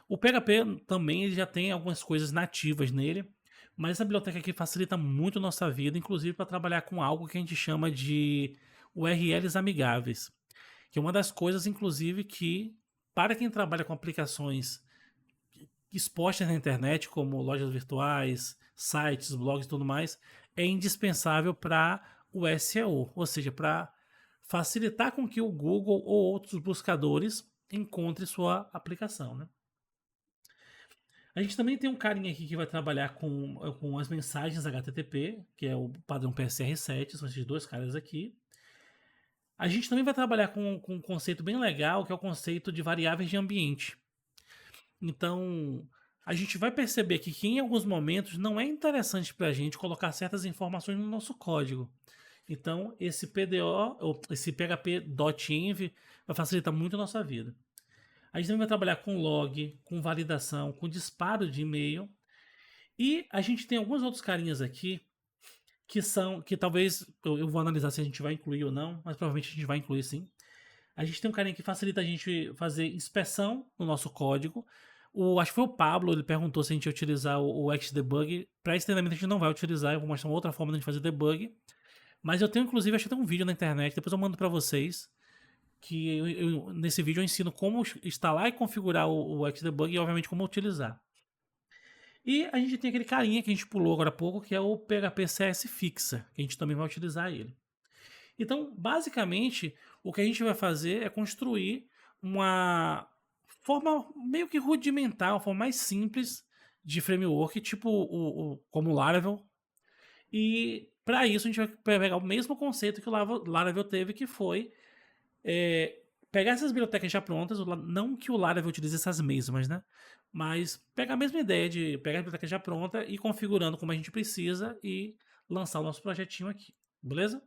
O PHP também ele já tem algumas coisas nativas nele, mas essa biblioteca aqui facilita muito a nossa vida, inclusive para trabalhar com algo que a gente chama de URLs amigáveis, que é uma das coisas, inclusive, que para quem trabalha com aplicações expostas na internet, como lojas virtuais, sites, blogs e tudo mais, é indispensável para o SEO, ou seja, para facilitar com que o Google ou outros buscadores encontrem sua aplicação, né? A gente também tem um carinha aqui que vai trabalhar com as mensagens HTTP, que é o padrão PSR7, são esses dois caras aqui. A gente também vai trabalhar com um conceito bem legal, que é o conceito de variáveis de ambiente. Então, a gente vai perceber aqui que em alguns momentos não é interessante para a gente colocar certas informações no nosso código. Então, esse PDO, ou esse PHP.env vai facilitar muito a nossa vida. A gente também vai trabalhar com log, com validação, com disparo de e-mail. E a gente tem alguns outros carinhas aqui que talvez eu vou analisar se a gente vai incluir ou não, mas provavelmente a gente vai incluir sim. A gente tem um carinha que facilita a gente fazer inspeção no nosso código. Acho que foi o Pablo, ele perguntou se a gente ia utilizar o Xdebug. Para esse treinamento a gente não vai utilizar, eu vou mostrar uma outra forma de a gente fazer debug. Mas eu tenho, inclusive, acho que tem um vídeo na internet, depois eu mando para vocês, que nesse vídeo eu ensino como instalar e configurar o Xdebug e, obviamente, como utilizar. E a gente tem aquele carinha que a gente pulou agora há pouco, que é o PHP CS Fixer, que a gente também vai utilizar ele. Então, basicamente, o que a gente vai fazer é construir uma forma meio que rudimentar, uma forma mais simples de framework, tipo como o Laravel. E para isso a gente vai pegar o mesmo conceito que o Laravel teve, que foi pegar essas bibliotecas já prontas, não que o Laravel utilize essas mesmas, né? Mas pegar a mesma ideia de pegar a biblioteca já pronta e configurando como a gente precisa e lançar o nosso projetinho aqui, beleza?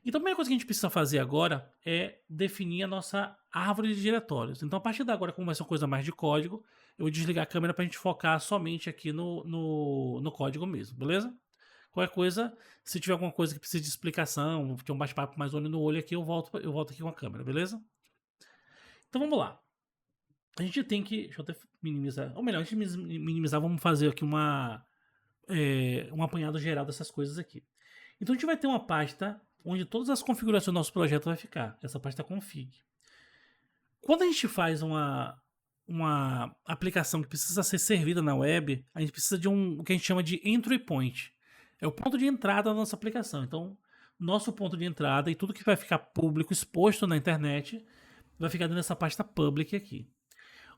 Então a primeira coisa que a gente precisa fazer agora é definir a nossa árvore de diretórios. Então a partir de agora, como vai ser uma coisa mais de código, eu vou desligar a câmera para a gente focar somente aqui no código mesmo, beleza? Qualquer coisa, se tiver alguma coisa que precise de explicação, tiver um bate-papo mais olho no olho aqui, eu volto aqui com a câmera, beleza? Então vamos lá. A gente tem que. Deixa eu até minimizar. Ou melhor, antes de minimizar, vamos fazer aqui um apanhado geral dessas coisas aqui. Então a gente vai ter uma pasta onde todas as configurações do nosso projeto vai ficar. Essa pasta config. Quando a gente faz uma aplicação que precisa ser servida na web, a gente precisa de o que a gente chama de entry point. É o ponto de entrada da nossa aplicação. Então, nosso ponto de entrada e tudo que vai ficar público, exposto na internet, vai ficar dentro dessa pasta public aqui.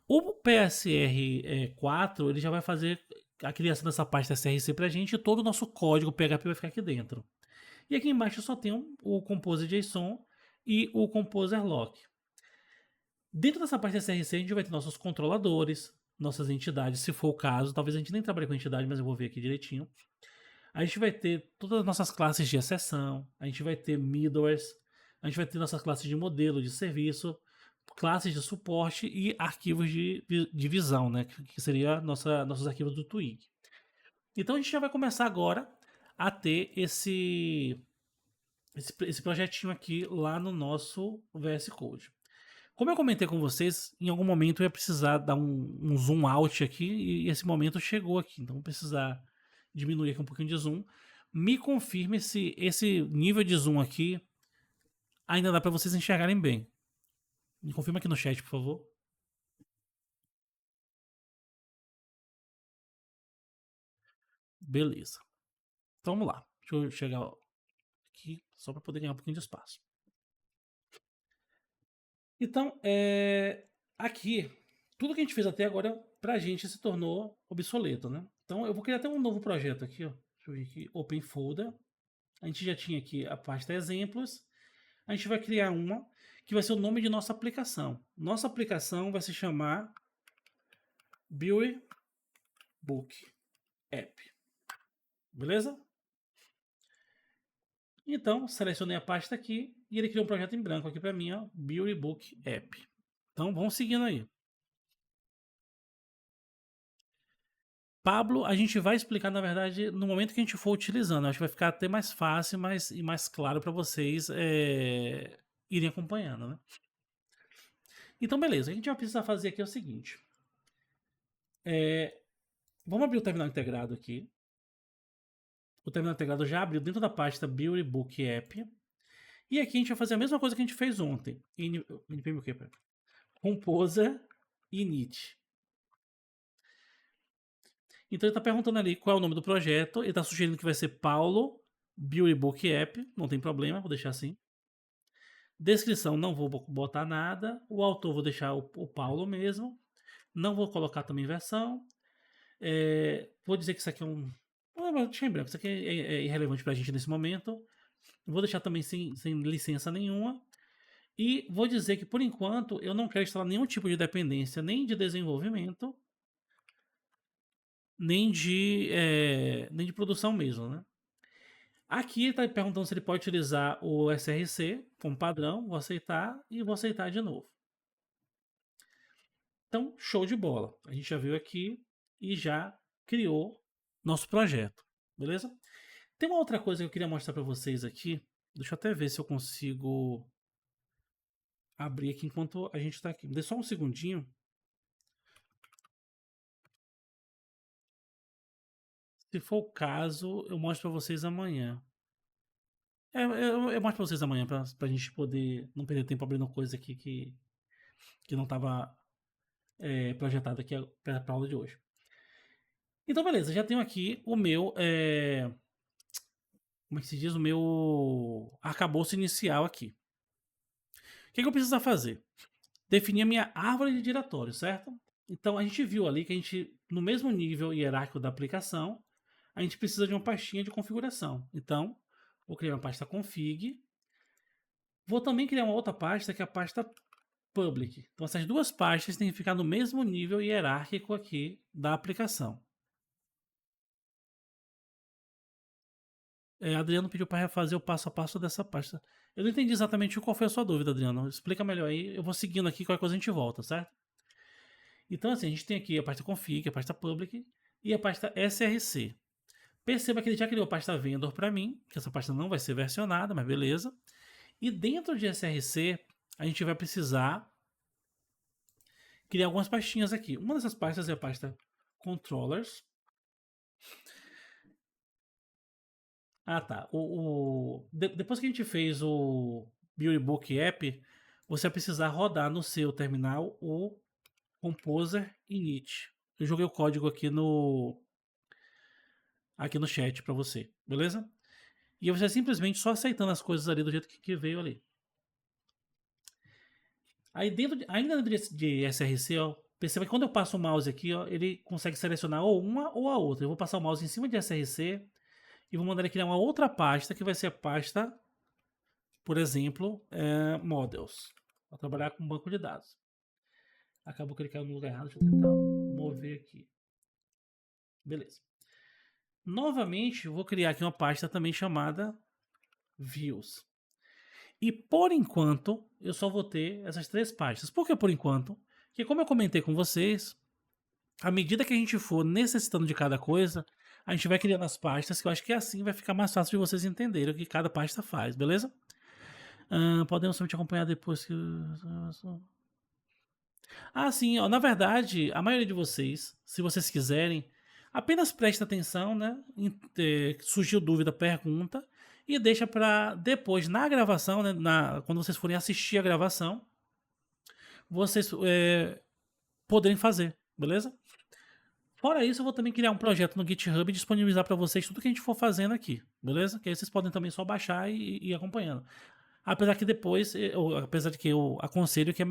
O PSR4 ele já vai fazer a criação dessa pasta SRC pra gente e todo o nosso código PHP vai ficar aqui dentro. E aqui embaixo só tem o Compose.json e o Composer Lock. Dentro dessa pasta SRC a gente vai ter nossos controladores, nossas entidades, se for o caso. Talvez a gente nem trabalhe com entidade, mas eu vou ver aqui direitinho. A gente vai ter todas as nossas classes de exceção, a gente vai ter middlewares, a gente vai ter nossas classes de modelo, de serviço, classes de suporte e arquivos de visão, né? Que seria nossos arquivos do Twig. Então a gente já vai começar agora a ter esse projetinho aqui lá no nosso VS Code. Como eu comentei com vocês, em algum momento eu ia precisar dar um zoom out aqui e esse momento chegou aqui. Então vou precisar diminuir aqui um pouquinho de zoom. Me confirme se esse nível de zoom aqui ainda dá para vocês enxergarem bem. Me confirma aqui no chat, por favor. Beleza. Então vamos lá. Deixa eu chegar aqui só para poder ganhar um pouquinho de espaço. Então, aqui, tudo que a gente fez até agora pra gente se tornou obsoleto, né? Então eu vou criar até um novo projeto aqui, ó. Deixa eu ver aqui, Open Folder. A gente já tinha aqui a pasta exemplos. A gente vai criar uma que vai ser o nome de nossa aplicação. Nossa aplicação vai se chamar Beauty Book App. Beleza? Então, selecionei a pasta aqui e ele criou um projeto em branco aqui para mim, ó, Beauty Book App. Então, vamos seguindo aí. Pablo, a gente vai explicar, na verdade, no momento que a gente for utilizando. Acho que vai ficar até mais fácil e mais claro para vocês irem acompanhando, né? Então, beleza. O que a gente vai precisar fazer aqui é o seguinte. Vamos abrir o terminal integrado aqui. O terminal integrado já abriu dentro da pasta Beauty Book App. E aqui a gente vai fazer a mesma coisa que a gente fez ontem. npm o quê? Composer init. Então ele está perguntando ali qual é o nome do projeto. Ele está sugerindo que vai ser Paulo Beauty Book App. Não tem problema, vou deixar assim. Descrição, não vou botar nada. O autor vou deixar o Paulo mesmo. Não vou colocar também versão. Vou dizer que isso aqui é um... Deixa em branco, isso aqui é irrelevante para a gente nesse momento. Vou deixar também sem licença nenhuma. E vou dizer que, por enquanto, eu não quero instalar nenhum tipo de dependência, nem de desenvolvimento, nem de produção mesmo, né? Aqui está perguntando se ele pode utilizar o SRC como padrão. Vou aceitar e vou aceitar de novo. Então, show de bola. A gente já viu aqui e já criou nosso projeto, beleza? Tem uma outra coisa que eu queria mostrar para vocês aqui. Deixa eu até ver se eu consigo abrir aqui enquanto a gente está aqui. Me dê só um segundinho. Se for o caso, eu mostro para vocês amanhã. Eu mostro para vocês amanhã para a gente poder não perder tempo abrindo coisa aqui que não estava projetada aqui para a aula de hoje. Então, beleza, já tenho aqui o meu. Como é que se diz? O meu arcabouço inicial aqui. O que eu preciso fazer? Definir a minha árvore de diretório, certo? Então a gente viu ali que a gente, no mesmo nível hierárquico da aplicação, a gente precisa de uma pastinha de configuração. Então, vou criar uma pasta config. Vou também criar uma outra pasta que é a pasta public. Então essas duas pastas têm que ficar no mesmo nível hierárquico aqui da aplicação. Adriano pediu para refazer o passo a passo dessa pasta. Eu não entendi exatamente qual foi a sua dúvida, Adriano. Explica melhor aí. Eu vou seguindo aqui, qualquer coisa a gente volta, certo? Então, assim, a gente tem aqui a pasta config, a pasta public e a pasta src. Perceba que ele já criou a pasta vendor para mim, que essa pasta não vai ser versionada, mas beleza. E dentro de src, a gente vai precisar criar algumas pastinhas aqui. Uma dessas pastas é a pasta controllers. Ah, tá. Depois que a gente fez o Beautybook App, você vai precisar rodar no seu terminal o Composer init. Eu joguei o código aqui no chat para você, beleza? E você simplesmente só aceitando as coisas ali do jeito que veio ali. Aí ainda dentro de src, ó, perceba que quando eu passo o mouse aqui, ó, ele consegue selecionar ou uma ou a outra. Eu vou passar o mouse em cima de src e vou mandar ele criar uma outra pasta, que vai ser a pasta, por exemplo, models. Vou trabalhar com banco de dados. Acabou que ele caiu no lugar errado, deixa eu tentar mover aqui. Beleza. Novamente, eu vou criar aqui uma pasta também chamada views. E por enquanto, eu só vou ter essas 3 pastas. Por que por enquanto? Porque como eu comentei com vocês, à medida que a gente for necessitando de cada coisa, a gente vai criando as pastas, que eu acho que assim vai ficar mais fácil de vocês entenderem o que cada pasta faz, beleza? Podemos somente acompanhar depois que... sim, ó, na verdade, a maioria de vocês, se vocês quiserem, apenas preste atenção, né? Surgiu dúvida, pergunta, e deixa para depois, na gravação, né? Quando vocês forem assistir a gravação, vocês poderem fazer, beleza? Fora isso, eu vou também criar um projeto no GitHub e disponibilizar para vocês tudo que a gente for fazendo aqui, beleza? Que aí vocês podem também só baixar e ir acompanhando. Apesar que depois, apesar de que eu aconselho que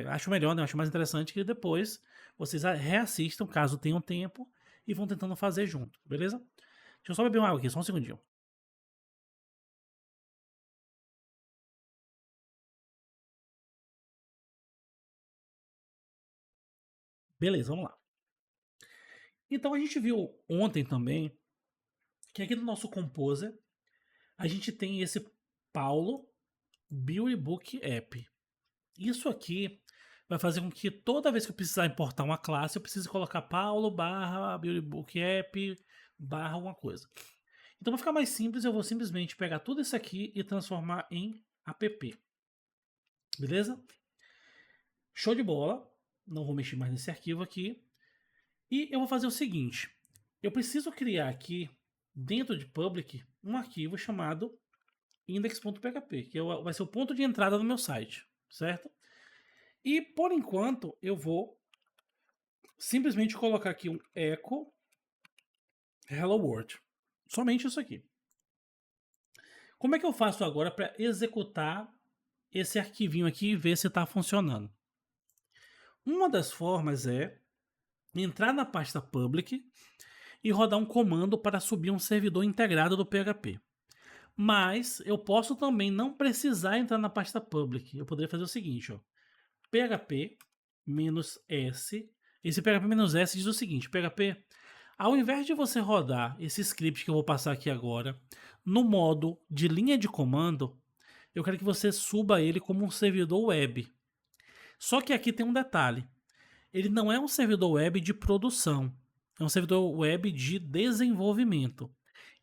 acho melhor, né? Acho mais interessante que depois vocês reassistam, caso tenham tempo, e vão tentando fazer junto, beleza? Deixa eu só beber uma água aqui, só um segundinho. Beleza, vamos lá. Então a gente viu ontem também que aqui no nosso Composer a gente tem esse Paulo Beautybook App. Isso aqui vai fazer com que toda vez que eu precisar importar uma classe, eu precise colocar Paulo barra Beautybook App barra alguma coisa. Então, para ficar mais simples, eu vou simplesmente pegar tudo isso aqui e transformar em app. Beleza? Show de bola. Não vou mexer mais nesse arquivo aqui. E eu vou fazer o seguinte. Eu preciso criar aqui, dentro de public, um arquivo chamado index.php, que vai ser o ponto de entrada do meu site, certo? E, por enquanto, eu vou simplesmente colocar aqui um echo hello world. Somente isso aqui. Como é que eu faço agora para executar esse arquivinho aqui e ver se está funcionando? Uma das formas é entrar na pasta public e rodar um comando para subir um servidor integrado do PHP. Mas eu posso também não precisar entrar na pasta public. Eu poderia fazer o seguinte, ó, php-s. Esse php-s diz o seguinte: PHP, ao invés de você rodar esse script que eu vou passar aqui agora no modo de linha de comando, eu quero que você suba ele como um servidor web. Só que aqui tem um detalhe: ele não é um servidor web de produção, é um servidor web de desenvolvimento.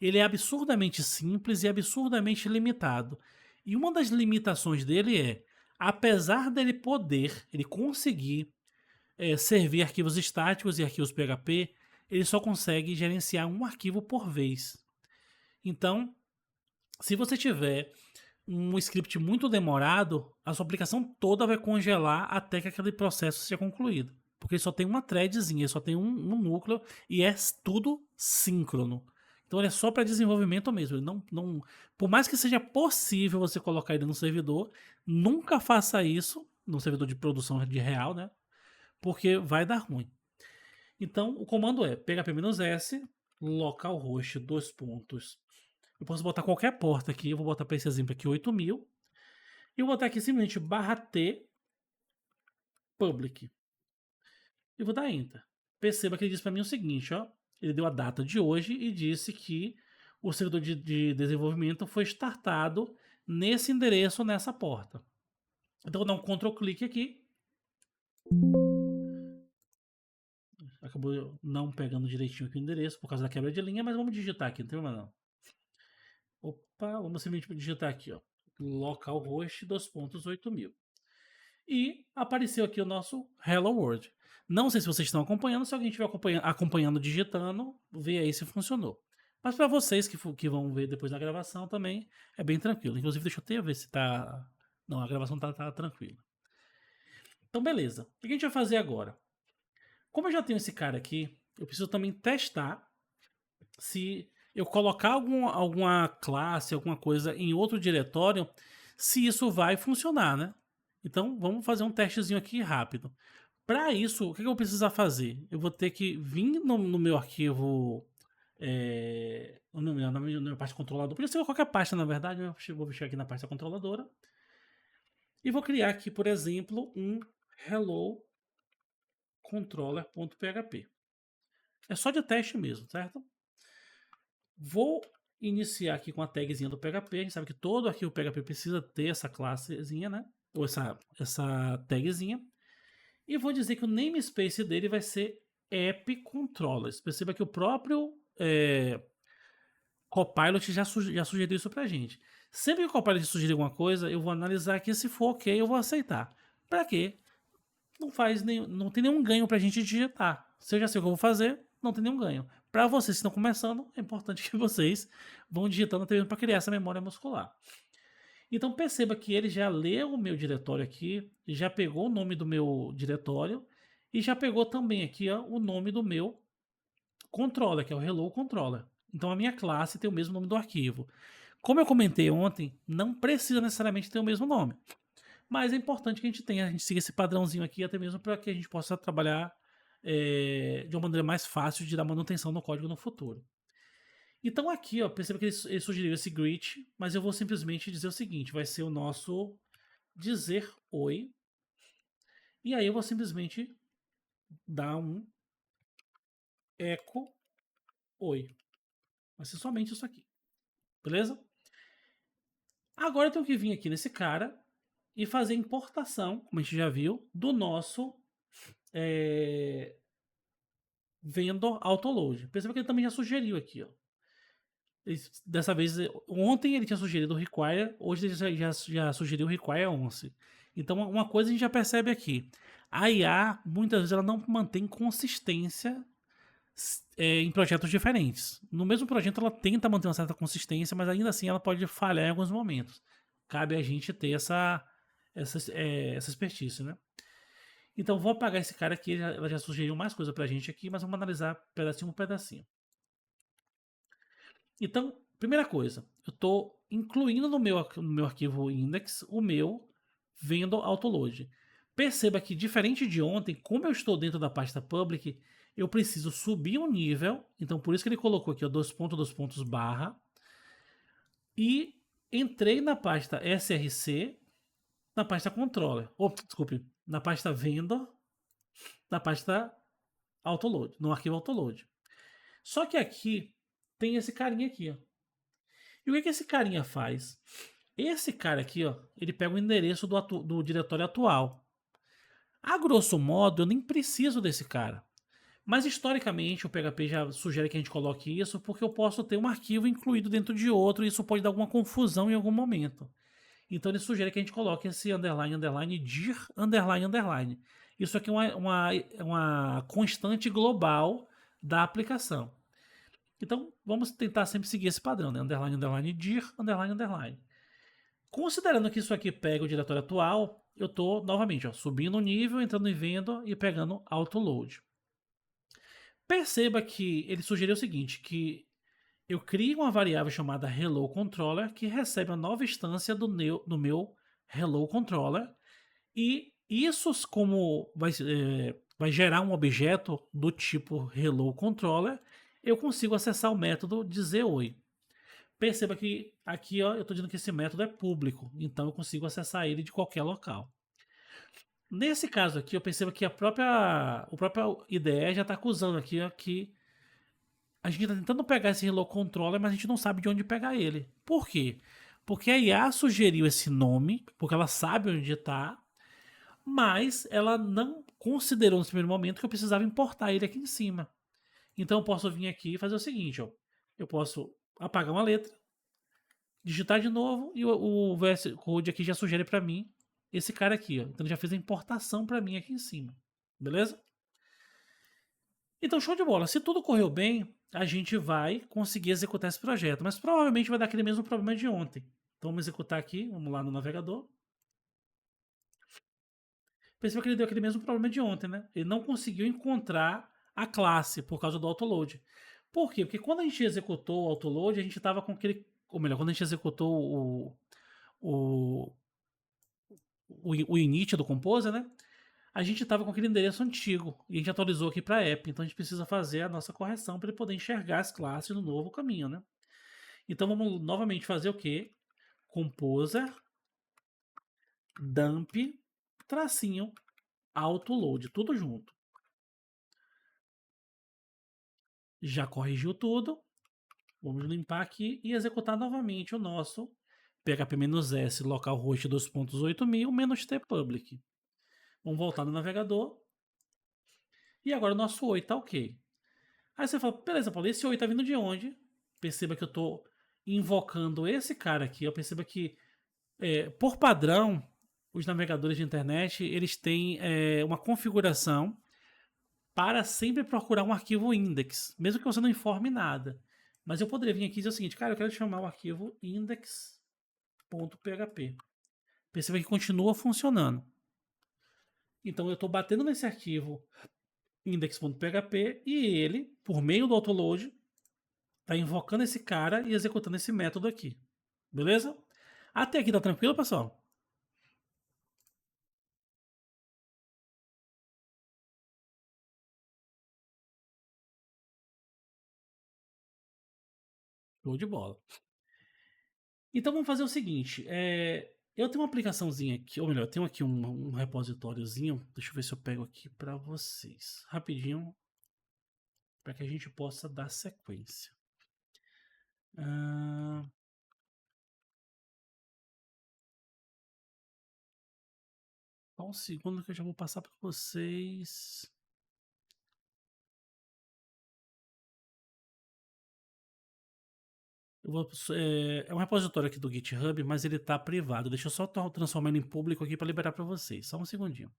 Ele é absurdamente simples e absurdamente limitado. E uma das limitações dele é, apesar dele ele conseguir servir arquivos estáticos e arquivos PHP, ele só consegue gerenciar um arquivo por vez. Então, se você tiver um script muito demorado, a sua aplicação toda vai congelar até que aquele processo seja concluído. Porque só tem uma threadzinha, só tem um núcleo e é tudo síncrono. Então ele é só para desenvolvimento mesmo. Ele não, por mais que seja possível você colocar ele no servidor, nunca faça isso no servidor de produção de real, né? Porque vai dar ruim. Então o comando é php-s localhost 2 pontos. Eu posso botar qualquer porta aqui, eu vou botar para esse exemplo aqui 8000. E eu vou botar aqui simplesmente /t public. E vou dar enter. Perceba que ele disse para mim o seguinte, ó. Ele deu a data de hoje e disse que o servidor de desenvolvimento foi startado nesse endereço, nessa porta. Então eu vou dar um Ctrl clique aqui. Acabou não pegando direitinho aqui o endereço por causa da quebra de linha, mas vamos digitar aqui, não tem problema não. Opa, vamos simplesmente digitar aqui, ó, localhost 2.8000. E apareceu aqui o nosso Hello World. Não sei se vocês estão acompanhando, se alguém estiver acompanhando digitando, vê aí se funcionou. Mas para vocês que vão ver depois da gravação também, é bem tranquilo. Inclusive, deixa eu ver se tá... Não, a gravação tá tranquila. Então, beleza. O que a gente vai fazer agora? Como eu já tenho esse cara aqui, eu preciso também testar se eu colocar alguma classe, alguma coisa em outro diretório, se isso vai funcionar, né? Então, vamos fazer um testezinho aqui rápido. Para isso, o que eu vou precisar fazer? Eu vou ter que vir no meu arquivo, na minha pasta controladora. Podia ser qualquer pasta, na verdade. Eu vou mexer aqui na pasta controladora. E vou criar aqui, por exemplo, um hello controller.php. É só de teste mesmo, certo? Vou iniciar aqui com a tagzinha do PHP. A gente sabe que todo arquivo PHP precisa ter essa classezinha, né? Ou essa tagzinha. E vou dizer que o namespace dele vai ser appcontrollers. Perceba que o próprio Copilot já sugeriu isso pra gente. Sempre que o Copilot sugerir alguma coisa, eu vou analisar aqui, se for ok, eu vou aceitar. Para quê? Não tem nenhum ganho pra gente digitar. Se eu já sei o que eu vou fazer, não tem nenhum ganho. Para vocês que estão começando, é importante que vocês vão digitando até mesmo para criar essa memória muscular. Então perceba que ele já leu o meu diretório aqui, já pegou o nome do meu diretório e já pegou também aqui, ó, o nome do meu controller, que é o Hello Controller. Então a minha classe tem o mesmo nome do arquivo. Como eu comentei ontem, não precisa necessariamente ter o mesmo nome. Mas é importante que a gente siga esse padrãozinho aqui, até mesmo para que a gente possa trabalhar de uma maneira mais fácil de dar manutenção no código no futuro. Então aqui, ó, perceba que ele sugeriu esse greet, mas eu vou simplesmente dizer o seguinte, vai ser o nosso dizer oi. E aí eu vou simplesmente dar um echo oi. Vai ser somente isso aqui. Beleza? Agora eu tenho que vir aqui nesse cara e fazer a importação, como a gente já viu, do nosso vendor autoload. Perceba que ele também já sugeriu aqui, ó. Dessa vez, ontem ele tinha sugerido o require, hoje ele já sugeriu o require 11. Então, uma coisa a gente já percebe aqui. A IA, muitas vezes, ela não mantém consistência em projetos diferentes. No mesmo projeto, ela tenta manter uma certa consistência, mas ainda assim ela pode falhar em alguns momentos. Cabe a gente ter essa expertise, né? Então, vou apagar esse cara aqui, ela já sugeriu mais coisa pra gente aqui, mas vamos analisar pedacinho por pedacinho. Então, primeira coisa, eu estou incluindo no meu arquivo index o meu vendor autoload. Perceba que, diferente de ontem, como eu estou dentro da pasta public, eu preciso subir um nível. Então, por isso que ele colocou aqui, ó, 2.2 barra. E entrei na pasta src, na pasta controller. Desculpe, na pasta vendor, na pasta autoload, no arquivo autoload. Só que aqui tem esse carinha aqui, ó. E o que esse carinha faz? Esse cara aqui, ó, ele pega o endereço do diretório atual. A grosso modo, eu nem preciso desse cara. Mas historicamente o PHP já sugere que a gente coloque isso porque eu posso ter um arquivo incluído dentro de outro e isso pode dar alguma confusão em algum momento. Então ele sugere que a gente coloque esse underline, underline, dir, underline, underline. Isso aqui é uma constante global da aplicação. Então, vamos tentar sempre seguir esse padrão, né? Underline, underline, dir, underline, underline. Considerando que isso aqui pega o diretório atual, eu estou, novamente, ó, subindo o nível, entrando em venda e pegando autoload. Perceba que ele sugeriu o seguinte, que eu crio uma variável chamada hello controller que recebe uma nova instância do meu hello controller e isso como vai gerar um objeto do tipo hello controller, eu consigo acessar o método dizer oi. Perceba que aqui, ó, eu estou dizendo que esse método é público, então eu consigo acessar ele de qualquer local. Nesse caso aqui, eu percebo que o próprio IDE já está acusando aqui, ó, que a gente está tentando pegar esse Hello Controller, mas a gente não sabe de onde pegar ele. Por quê? Porque a IA sugeriu esse nome, porque ela sabe onde está, mas ela não considerou no primeiro momento que eu precisava importar ele aqui em cima. Então eu posso vir aqui e fazer o seguinte, ó. Eu posso apagar uma letra, digitar de novo e o VS Code aqui já sugere para mim esse cara aqui, ó. Então ele já fez a importação para mim aqui em cima. Beleza? Então show de bola. Se tudo correu bem, a gente vai conseguir executar esse projeto, mas provavelmente vai dar aquele mesmo problema de ontem. Então vamos executar aqui, vamos lá no navegador. Perceba que ele deu aquele mesmo problema de ontem, né? Ele não conseguiu encontrar a classe por causa do autoload. Por quê? Porque quando a gente executou o autoload, a gente estava com aquele. Ou melhor, quando a gente executou o, o init do Composer, né? A gente estava com aquele endereço antigo e a gente atualizou aqui para app. Então a gente precisa fazer a nossa correção para ele poder enxergar as classes no novo caminho, né? Então vamos novamente fazer o quê? Composer dump tracinho autoload, tudo junto. Já corrigiu tudo. Vamos limpar aqui e executar novamente o nosso php-s localhost 2.8000 -t public. Vamos voltar no navegador. E agora o nosso oi está ok. Aí você fala, beleza, Paulo, esse oi está vindo de onde? Perceba que eu estou invocando esse cara aqui. Eu perceba que, por padrão, os navegadores de internet eles têm uma configuração para sempre procurar um arquivo index, mesmo que você não informe nada. Mas eu poderia vir aqui e dizer o seguinte, cara, eu quero chamar o arquivo index.php. Perceba que continua funcionando. Então eu estou batendo nesse arquivo index.php e ele, por meio do autoload, está invocando esse cara e executando esse método aqui. Beleza? Até aqui tá tranquilo, pessoal? Show de bola. Então vamos fazer o seguinte. Eu tenho uma aplicaçãozinha aqui, ou melhor, eu tenho aqui um repositóriozinho. Deixa eu ver se eu pego aqui para vocês. Rapidinho, para que a gente possa dar sequência. Só um segundo que eu já vou passar para vocês. É um repositório aqui do GitHub, mas ele está privado. Deixa eu só transformar ele em público aqui para liberar para vocês. Só um segundinho.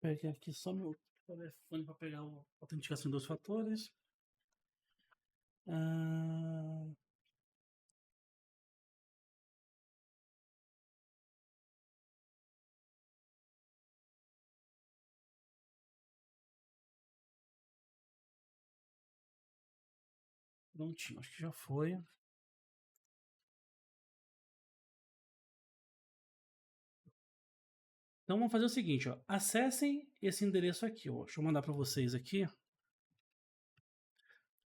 Vou pegar aqui só meu telefone para pegar a autenticação dos fatores. Prontinho, acho que já foi. Então vamos fazer o seguinte, ó. Acessem esse endereço aqui, ó. Deixa eu mandar para vocês aqui.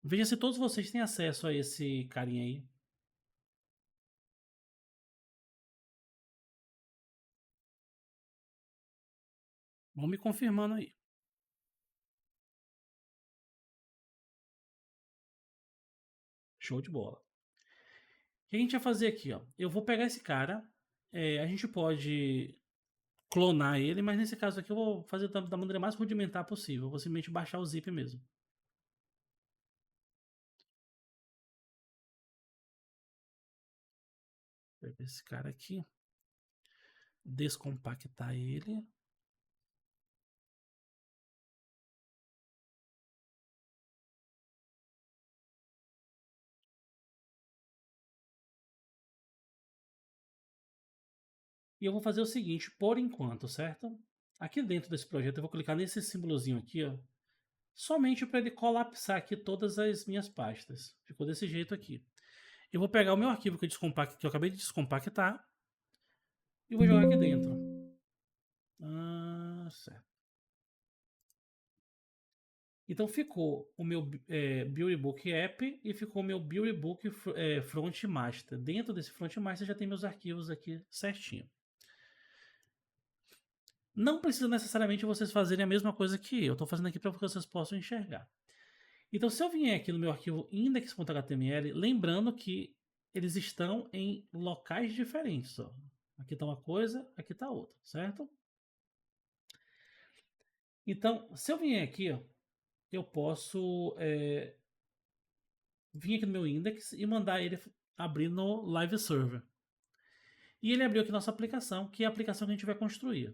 Veja se todos vocês têm acesso a esse carinha aí. Vão me confirmando aí. Show de bola. O que a gente vai fazer aqui, ó? Eu vou pegar esse cara. A gente pode clonar ele, mas nesse caso aqui eu vou fazer da maneira mais rudimentar possível. Eu vou simplesmente baixar o zip mesmo. Vou pegar esse cara aqui. Descompactar ele. E eu vou fazer o seguinte, por enquanto, certo? Aqui dentro desse projeto eu vou clicar nesse símbolozinho aqui, ó. Somente para ele colapsar aqui todas as minhas pastas. Ficou desse jeito aqui. Eu vou pegar o meu arquivo que eu acabei de descompactar. e vou jogar aqui dentro. Certo. Então ficou o meu Beautybook App e ficou o meu Beautybook Front Master. Dentro desse Front Master já tem meus arquivos aqui certinho. Não precisa necessariamente vocês fazerem a mesma coisa que eu. Estou fazendo aqui para que vocês possam enxergar. Então, se eu vier aqui no meu arquivo index.html, lembrando que eles estão em locais diferentes. Ó. Aqui está uma coisa, aqui está outra, certo? Então, se eu vier aqui, ó, eu posso vir aqui no meu index e mandar ele abrir no Live Server. E ele abriu aqui nossa aplicação, que é a aplicação que a gente vai construir.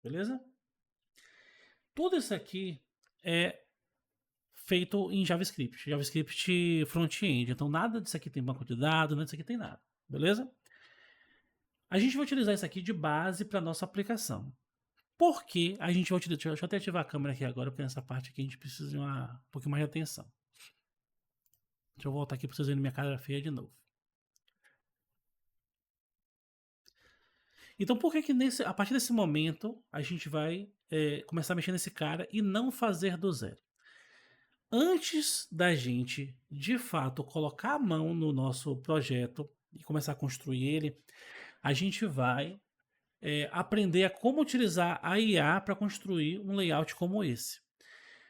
Beleza? Tudo isso aqui é feito em JavaScript. JavaScript front-end. Então nada disso aqui tem banco de dados, nada disso aqui tem nada. Beleza? A gente vai utilizar isso aqui de base para nossa aplicação. Por que a gente vai utilizar? Deixa eu até ativar a câmera aqui agora, porque nessa parte aqui a gente precisa de um pouquinho mais de atenção. Deixa eu voltar aqui para vocês verem minha cara feia de novo. Então por que a partir desse momento a gente vai começar a mexer nesse cara e não fazer do zero? Antes da gente, de fato, colocar a mão no nosso projeto e começar a construir ele, a gente vai aprender a como utilizar a IA para construir um layout como esse.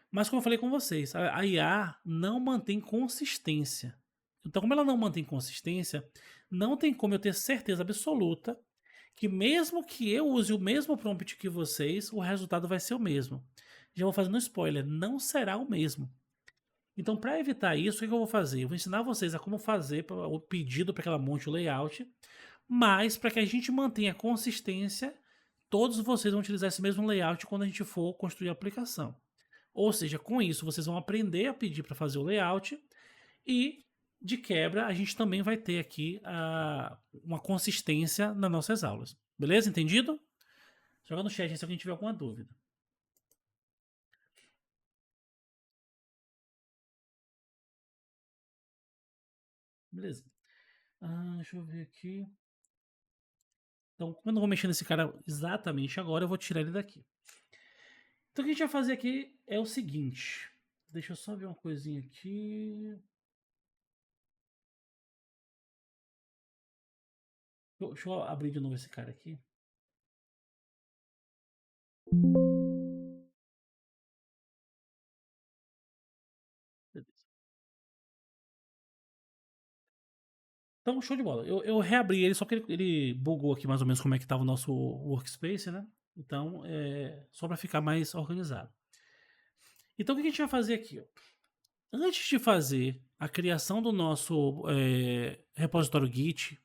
Mas como eu falei com vocês, a IA não mantém consistência. Então, como ela não mantém consistência, não tem como eu ter certeza absoluta que mesmo que eu use o mesmo prompt que vocês, o resultado vai ser o mesmo. Já vou fazendo spoiler, não será o mesmo. Então, para evitar isso, o que eu vou fazer? Eu vou ensinar vocês a como fazer o pedido para que ela monte o layout, mas para que a gente mantenha a consistência, todos vocês vão utilizar esse mesmo layout quando a gente for construir a aplicação. Ou seja, com isso vocês vão aprender a pedir para fazer o layout e, de quebra, a gente também vai ter aqui uma consistência nas nossas aulas. Beleza? Entendido? Joga no chat se alguém tiver alguma dúvida. Beleza. Deixa eu ver aqui. Então, como eu não vou mexer nesse cara exatamente agora, eu vou tirar ele daqui. Então, o que a gente vai fazer aqui é o seguinte. Deixa eu só ver uma coisinha aqui. Deixa eu abrir de novo esse cara aqui. Beleza. Então, show de bola. Eu reabri ele, só que ele bugou aqui mais ou menos como é que estava o nosso workspace, né? Então, só para ficar mais organizado. Então, o que a gente vai fazer aqui? Ó? Antes de fazer a criação do nosso repositório Git,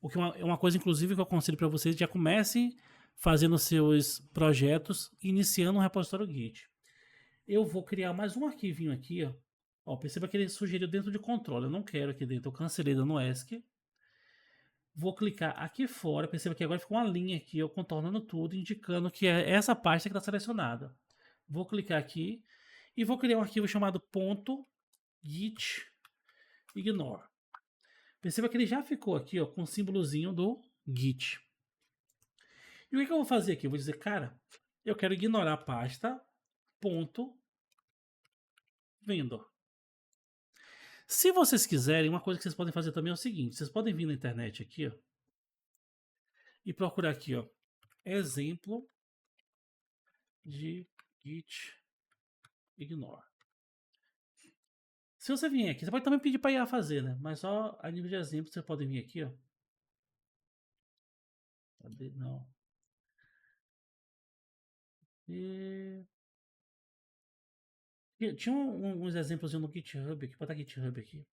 o que é uma coisa, inclusive, que eu aconselho para vocês, já comecem fazendo seus projetos, iniciando um repositório Git. Eu vou criar mais um arquivinho aqui, ó. Ó, perceba que ele sugeriu dentro de controle. Eu não quero aqui dentro, eu cancelei dando ESC. Vou clicar aqui fora, perceba que agora ficou uma linha aqui, eu contornando tudo, indicando que é essa pasta que está selecionada. Vou clicar aqui e vou criar um arquivo chamado .git ignore. Perceba que ele já ficou aqui ó, com o símbolozinho do Git. E o que eu vou fazer aqui? Eu vou dizer, cara, eu quero ignorar a pasta .vendor. Se vocês quiserem, uma coisa que vocês podem fazer também é o seguinte, vocês podem vir na internet aqui ó, e procurar aqui, ó, exemplo de Git ignore. Se você vier aqui, você pode também pedir para IA fazer, né? Mas só a nível de exemplo, você pode vir aqui, ó. Cadê? Não. E... Tinha uns exemplos no GitHub aqui. Vou botar GitHub aqui.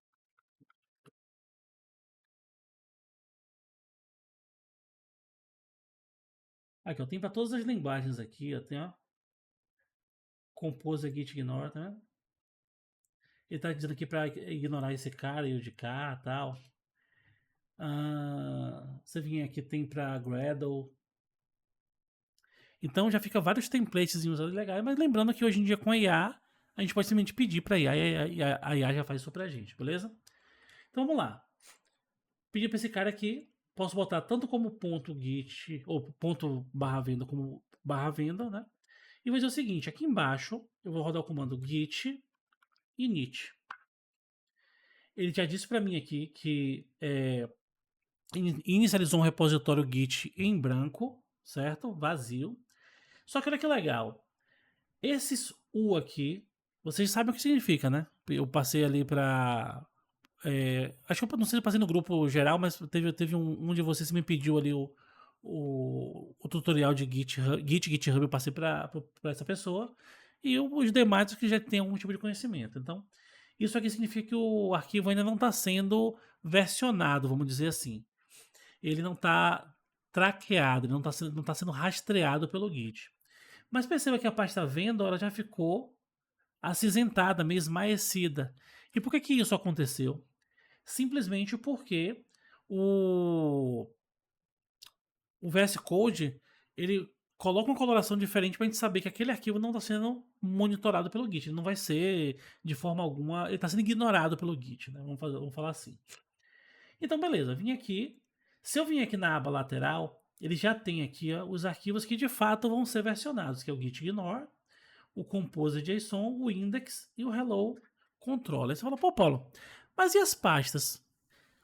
Aqui, ó. Tem para todas as linguagens aqui, ó. Tem, ó. Compose Git ignore, tá vendo? Ele tá dizendo aqui para ignorar esse cara e o de cá e tal. Você vem aqui, tem para Gradle. Então já fica vários templatezinhos legais, mas lembrando que hoje em dia com a IA, a gente pode simplesmente pedir para a IA e a IA já faz isso pra gente, beleza? Então vamos lá. pedir para esse cara aqui, posso botar tanto como ponto git, ou ponto barra venda, como barra venda, né? E vou dizer o seguinte, aqui embaixo eu vou rodar o comando git init. Ele já disse para mim aqui que inicializou um repositório git em branco, certo? Vazio. Só que olha que legal. Esses U aqui, vocês sabem o que significa, né? Eu passei ali para acho que eu não sei se eu passei no grupo geral, mas teve um de vocês que me pediu ali o tutorial de GitHub, eu passei para essa pessoa. E os demais que já tem algum tipo de conhecimento. Então, isso aqui significa que o arquivo ainda não está sendo versionado, vamos dizer assim. Ele não está traqueado, ele não tá sendo rastreado pelo Git. Mas perceba que a pasta venda ela já ficou acinzentada, meio esmaecida. E por que isso aconteceu? Simplesmente porque o VS Code ele coloca uma coloração diferente para a gente saber que aquele arquivo não está sendo monitorado pelo Git. Ele não vai ser de forma alguma. Ele está sendo ignorado pelo Git, né? Vamos falar assim. Então, beleza, vim aqui. Se eu vim aqui na aba lateral, ele já tem aqui os arquivos que de fato vão ser versionados, que é o git ignore, o compose.json, o index e o hello control. Aí você fala, pô, Paulo, mas e as pastas?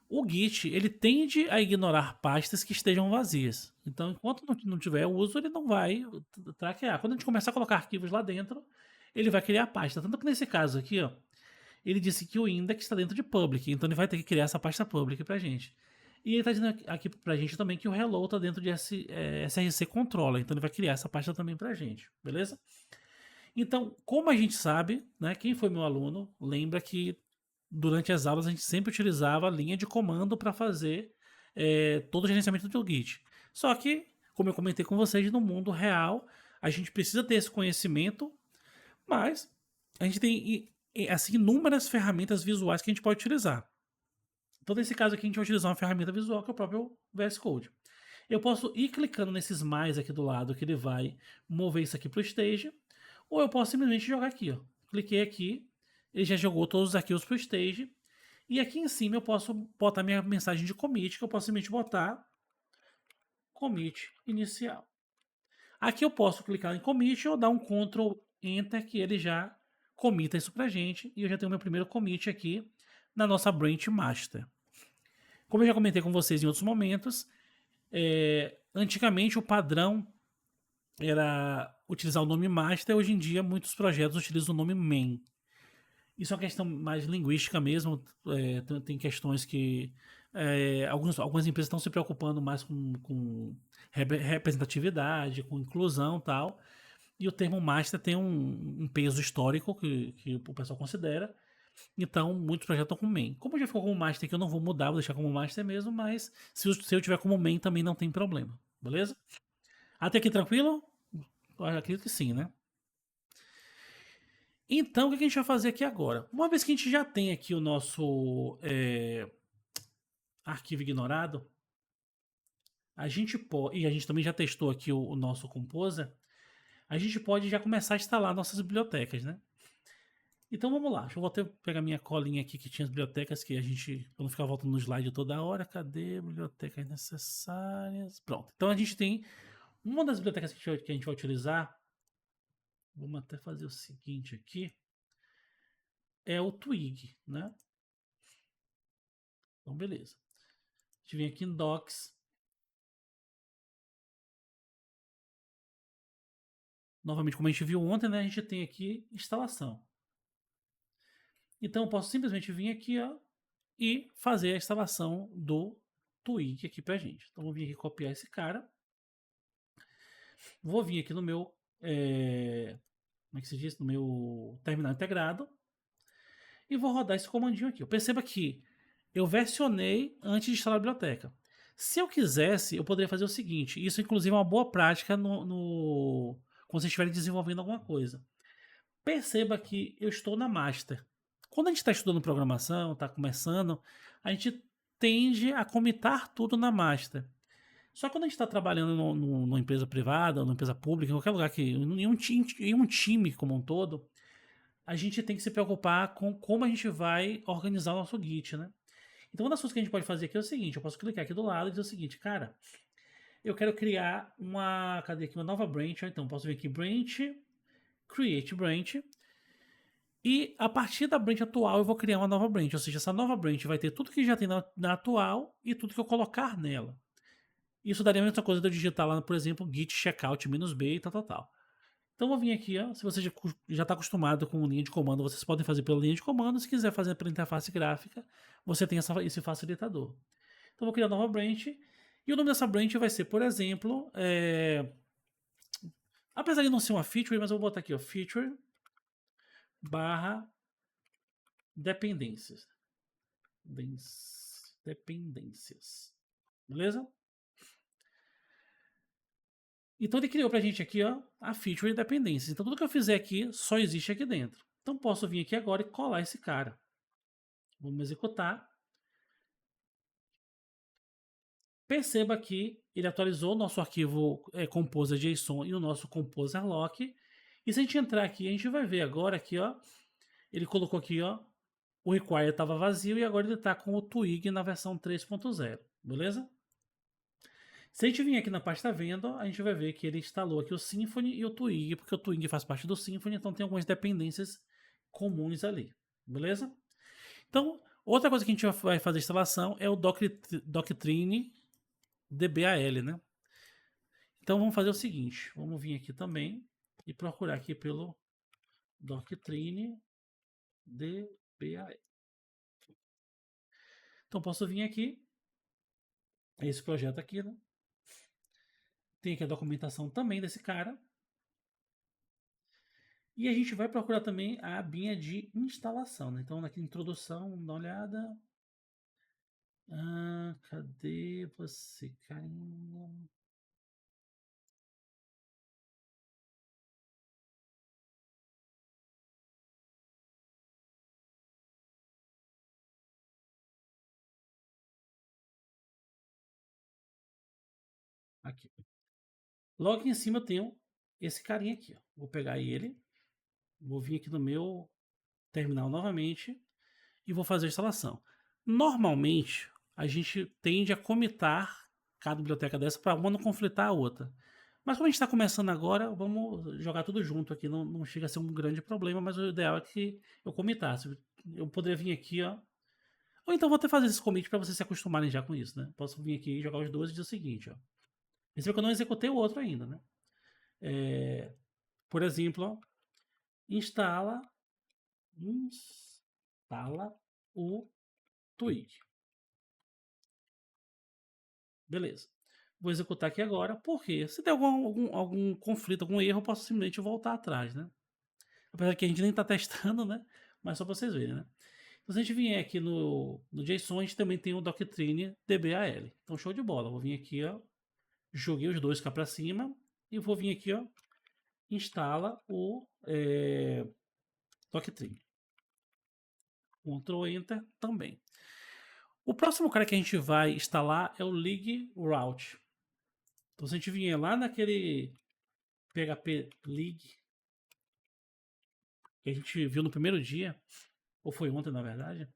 O Git, ele tende a ignorar pastas que estejam vazias. Então, enquanto não tiver uso, ele não vai traquear. Quando a gente começar a colocar arquivos lá dentro, ele vai criar pasta. Tanto que nesse caso aqui, ó, ele disse que o index está dentro de public, então ele vai ter que criar essa pasta public pra gente. E ele está dizendo aqui pra gente também que o hello está dentro de src controller, então ele vai criar essa pasta também pra gente, beleza? Então, como a gente sabe, né, quem foi meu aluno, lembra que durante as aulas a gente sempre utilizava a linha de comando para fazer todo o gerenciamento do Git. Só que, como eu comentei com vocês, no mundo real, a gente precisa ter esse conhecimento, mas a gente tem assim, inúmeras ferramentas visuais que a gente pode utilizar. Então, nesse caso aqui, a gente vai utilizar uma ferramenta visual que é o próprio VS Code. Eu posso ir clicando nesses mais aqui do lado, que ele vai mover isso aqui para o stage, ou eu posso simplesmente jogar aqui, ó. Cliquei aqui, ele já jogou todos os arquivos para o stage, e aqui em cima eu posso botar minha mensagem de commit, que eu posso simplesmente botar commit inicial. Aqui eu posso clicar em commit ou dar um Ctrl Enter, que ele já commita isso pra gente, e eu já tenho meu primeiro commit aqui na nossa branch master. Como eu já comentei com vocês em outros momentos, antigamente o padrão era utilizar o nome master, hoje em dia muitos projetos utilizam o nome main. Isso é uma questão mais linguística mesmo, tem questões que algumas empresas estão se preocupando mais com representatividade, com inclusão e tal, e o termo master tem um peso histórico que o pessoal considera, então muitos projetos estão com main. Como já ficou como master que eu não vou mudar, vou deixar como master mesmo, mas se eu tiver como main também não tem problema, beleza? Até aqui tranquilo? Eu acredito que sim, né? Então, o que a gente vai fazer aqui agora? Uma vez que a gente já tem aqui o nosso arquivo ignorado, a gente pode, e a gente também já testou aqui o nosso Composer, a gente pode já começar a instalar nossas bibliotecas, né? Então vamos lá, deixa eu até pegar minha colinha aqui que tinha as bibliotecas que a gente, pra não ficar voltando no slide toda hora, cadê bibliotecas necessárias? Pronto, então a gente tem uma das bibliotecas que a gente vai utilizar, vamos até fazer o seguinte aqui, é o Twig, né? Então beleza. A gente vem aqui em Docs. Novamente, como a gente viu ontem, né, a gente tem aqui instalação. Então eu posso simplesmente vir aqui, ó, e fazer a instalação do Twig aqui pra gente. Então vou vir aqui copiar esse cara. Vou vir aqui no meu, como é que se diz? No meu terminal integrado. E vou rodar esse comandinho aqui. Perceba que eu versionei antes de instalar a biblioteca. Se eu quisesse, eu poderia fazer o seguinte. Isso, inclusive, é uma boa prática quando vocês estiverem desenvolvendo alguma coisa. Perceba que eu estou na master. Quando a gente está estudando programação, está começando, a gente tende a comitar tudo na master. Só que quando a gente está trabalhando numa empresa privada, numa empresa pública, em qualquer lugar, em um time como um todo, a gente tem que se preocupar com como a gente vai organizar o nosso Git, né? Então, uma das coisas que a gente pode fazer aqui é o seguinte, eu posso clicar aqui do lado e dizer o seguinte, cara, eu quero criar uma, cadê aqui, uma nova branch, então posso vir aqui, branch, create branch, e a partir da branch atual eu vou criar uma nova branch, ou seja, essa nova branch vai ter tudo que já tem na atual e tudo que eu colocar nela. Isso daria a mesma coisa de eu digitar lá, por exemplo, git checkout -b e tal. Então eu vou vir aqui, ó, se você já está acostumado com linha de comando, vocês podem fazer pela linha de comando, se quiser fazer pela interface gráfica, você tem esse facilitador. Então eu vou criar uma nova branch, e o nome dessa branch vai ser, por exemplo, apesar de não ser uma feature, mas eu vou botar aqui, ó, feature barra dependências. Dependências. Beleza? Então ele criou pra gente aqui, ó, a feature dependências. Então tudo que eu fizer aqui só existe aqui dentro. Então posso vir aqui agora e colar esse cara. Vamos executar. Perceba que ele atualizou o nosso arquivo composer.json e o nosso composer lock. E se a gente entrar aqui, a gente vai ver agora aqui, ó, ele colocou aqui, ó, o require estava vazio e agora ele está com o Twig na versão 3.0, beleza? Se a gente vir aqui na pasta venda, a gente vai ver que ele instalou aqui o Symfony e o Twig, porque o Twig faz parte do Symfony, então tem algumas dependências comuns ali, beleza? Então, outra coisa que a gente vai fazer a instalação é o Doctrine DBAL, né? Então vamos fazer o seguinte, vamos vir aqui também e procurar aqui pelo Doctrine DBAL. Então posso vir aqui, esse projeto aqui, né? Tem aqui a documentação também desse cara. E a gente vai procurar também a abinha de instalação, né? Então aqui introdução, vamos dar uma olhada. Cadê você, carinha? Aqui. Logo aqui em cima eu tenho esse carinha aqui, ó. Vou pegar ele, vou vir aqui no meu terminal novamente e vou fazer a instalação. Normalmente, a gente tende a comitar cada biblioteca dessa para uma não conflitar a outra. Mas como a gente está começando agora, vamos jogar tudo junto aqui. Não chega a ser um grande problema, mas o ideal é que eu comitasse. Eu poderia vir aqui, ó. Ou então vou até fazer esse commit para vocês se acostumarem já com isso, né? Posso vir aqui e jogar os dois e dizer o seguinte, ó. Perceba que eu não executei o outro ainda, né? Por exemplo, ó, instala o Twig. Beleza. Vou executar aqui agora, porque se der algum conflito, algum erro, eu posso simplesmente voltar atrás, né? Apesar que a gente nem está testando, né? Mas só para vocês verem, né? Então, se a gente vier aqui no JSON, a gente também tem o Doctrine DBAL. Então, show de bola. Vou vir aqui, ó. Joguei os dois cá para cima. E vou vir aqui, ó. Instala o Doctrine. Ctrl Enter também. O próximo cara que a gente vai instalar é o League Route. Então, se a gente vier lá naquele PHP League que a gente viu no primeiro dia, ou foi ontem, na verdade,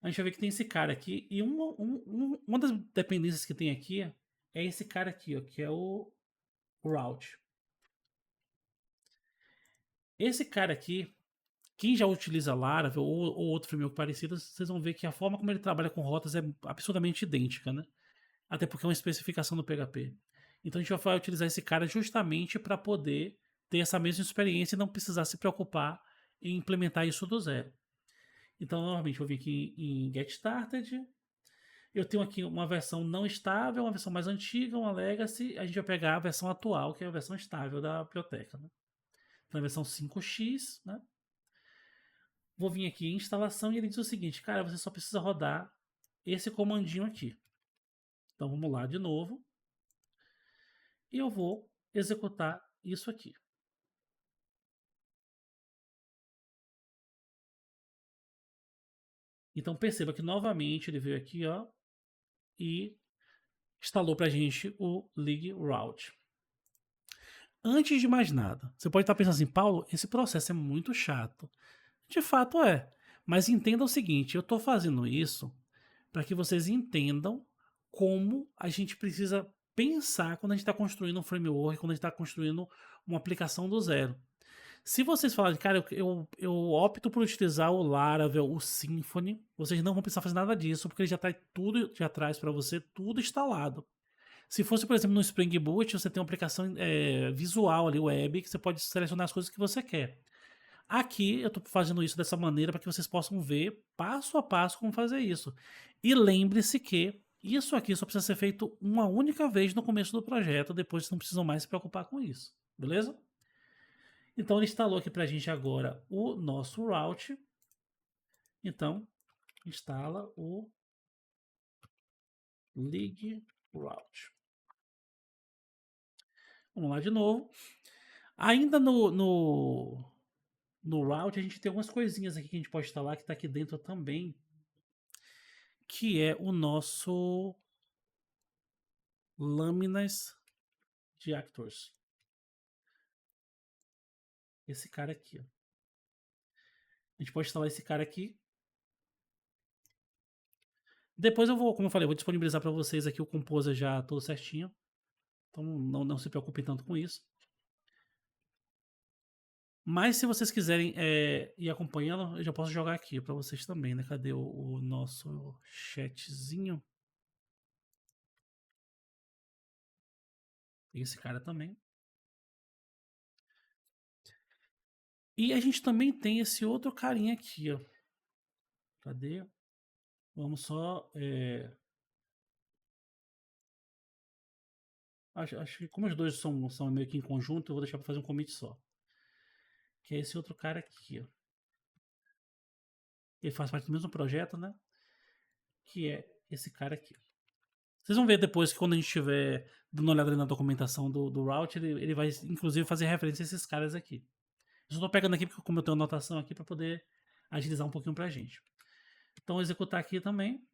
a gente vai ver que tem esse cara aqui. E uma das dependências que tem aqui é esse cara aqui, ó, que é o Route. Esse cara aqui, quem já utiliza Laravel ou outro framework parecido, vocês vão ver que a forma como ele trabalha com rotas é absurdamente idêntica, né? Até porque é uma especificação do PHP. Então a gente vai utilizar esse cara justamente para poder ter essa mesma experiência e não precisar se preocupar em implementar isso do zero. Então, novamente, eu vou vir aqui em Get Started. Eu tenho aqui uma versão não estável, uma versão mais antiga, uma legacy. A gente vai pegar a versão atual, que é a versão estável da biblioteca, né? Então, a versão 5x, né? Vou vir aqui em instalação e ele diz o seguinte, cara, você só precisa rodar esse comandinho aqui. Então, vamos lá de novo. E eu vou executar isso aqui. Então, perceba que novamente ele veio aqui, ó, e instalou para a gente o League Route. Antes de mais nada, você pode estar pensando assim, Paulo, esse processo é muito chato. De fato é, Mas entenda o seguinte, eu estou fazendo isso para que vocês entendam como a gente precisa pensar quando a gente está construindo um framework, quando a gente está construindo uma aplicação do zero. Se vocês falarem, cara, eu opto por utilizar o Laravel, o Symfony, vocês não vão precisar fazer nada disso, porque ele já traz tudo, já traz para você tudo instalado. Se fosse, por exemplo, no Spring Boot, você tem uma aplicação visual ali, web, que você pode selecionar as coisas que você quer. Aqui eu estou fazendo isso dessa maneira para que vocês possam ver passo a passo como fazer isso. E lembre-se que isso aqui só precisa ser feito uma única vez no começo do projeto, depois vocês não precisam mais se preocupar com isso, beleza? Então ele instalou aqui para a gente agora o nosso route. Então, instala o League Route. Vamos lá de novo. Ainda no route a gente tem algumas coisinhas aqui que a gente pode instalar que está aqui dentro também, que é o nosso lâminas de actors. Esse cara aqui, ó. A gente pode instalar esse cara aqui. Depois eu vou, como eu falei, eu vou disponibilizar para vocês aqui o Composer já todo certinho. Então não se preocupem tanto com isso. Mas se vocês quiserem ir acompanhando, eu já posso jogar aqui para vocês também, né? Cadê o nosso chatzinho? Esse cara também. E a gente também tem esse outro carinha aqui, ó. Cadê? Vamos só. Acho que como os dois são meio que em conjunto, eu vou deixar para fazer um commit só. Que é esse outro cara aqui, ó. Ele faz parte do mesmo projeto, né? Que é esse cara aqui. Vocês vão ver depois que quando a gente estiver dando uma olhada ali na documentação do route, ele vai inclusive fazer referência a esses caras aqui. Eu só tô pegando aqui porque como eu tenho anotação aqui para poder agilizar um pouquinho pra gente. Então executar aqui também.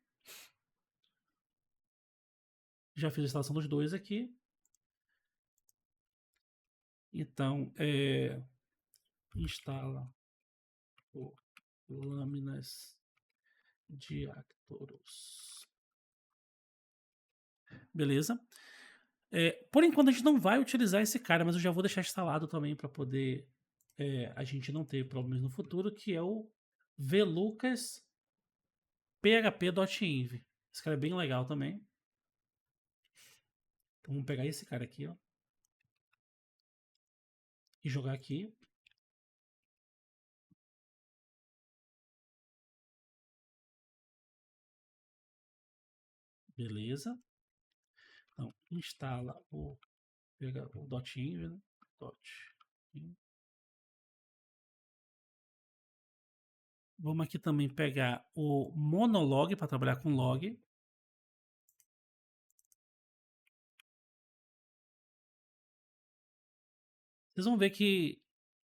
Já fiz a instalação dos dois aqui. Então, instala o lâminas de Actoros. Beleza? Por enquanto a gente não vai utilizar esse cara, mas eu já vou deixar instalado também para poder a gente não ter problemas no futuro, que é o vlucas php.inv. Esse cara é bem legal também. Então vamos pegar esse cara aqui, ó, e jogar aqui. Beleza. Então, instala o .inv, né? Vamos aqui também pegar o monolog para trabalhar com log. Vocês vão ver que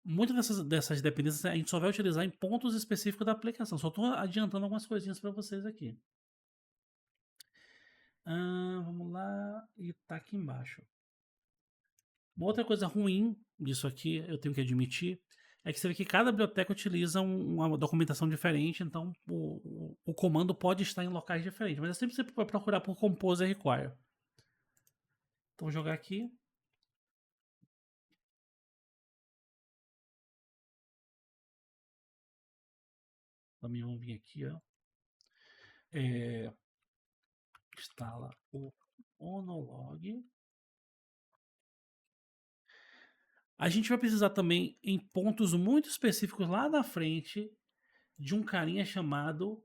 muitas dessas dependências a gente só vai utilizar em pontos específicos da aplicação. Só estou adiantando algumas coisinhas para vocês aqui. Vamos lá. E tá aqui embaixo. Uma outra coisa ruim disso aqui, eu tenho que admitir, é que você vê que cada biblioteca utiliza uma documentação diferente, então o comando pode estar em locais diferentes, mas é sempre você vai procurar por Composer Require. Então vou jogar aqui. Também vamos vir aqui, ó. Instala o monolog. A gente vai precisar também, em pontos muito específicos lá na frente, de um carinha chamado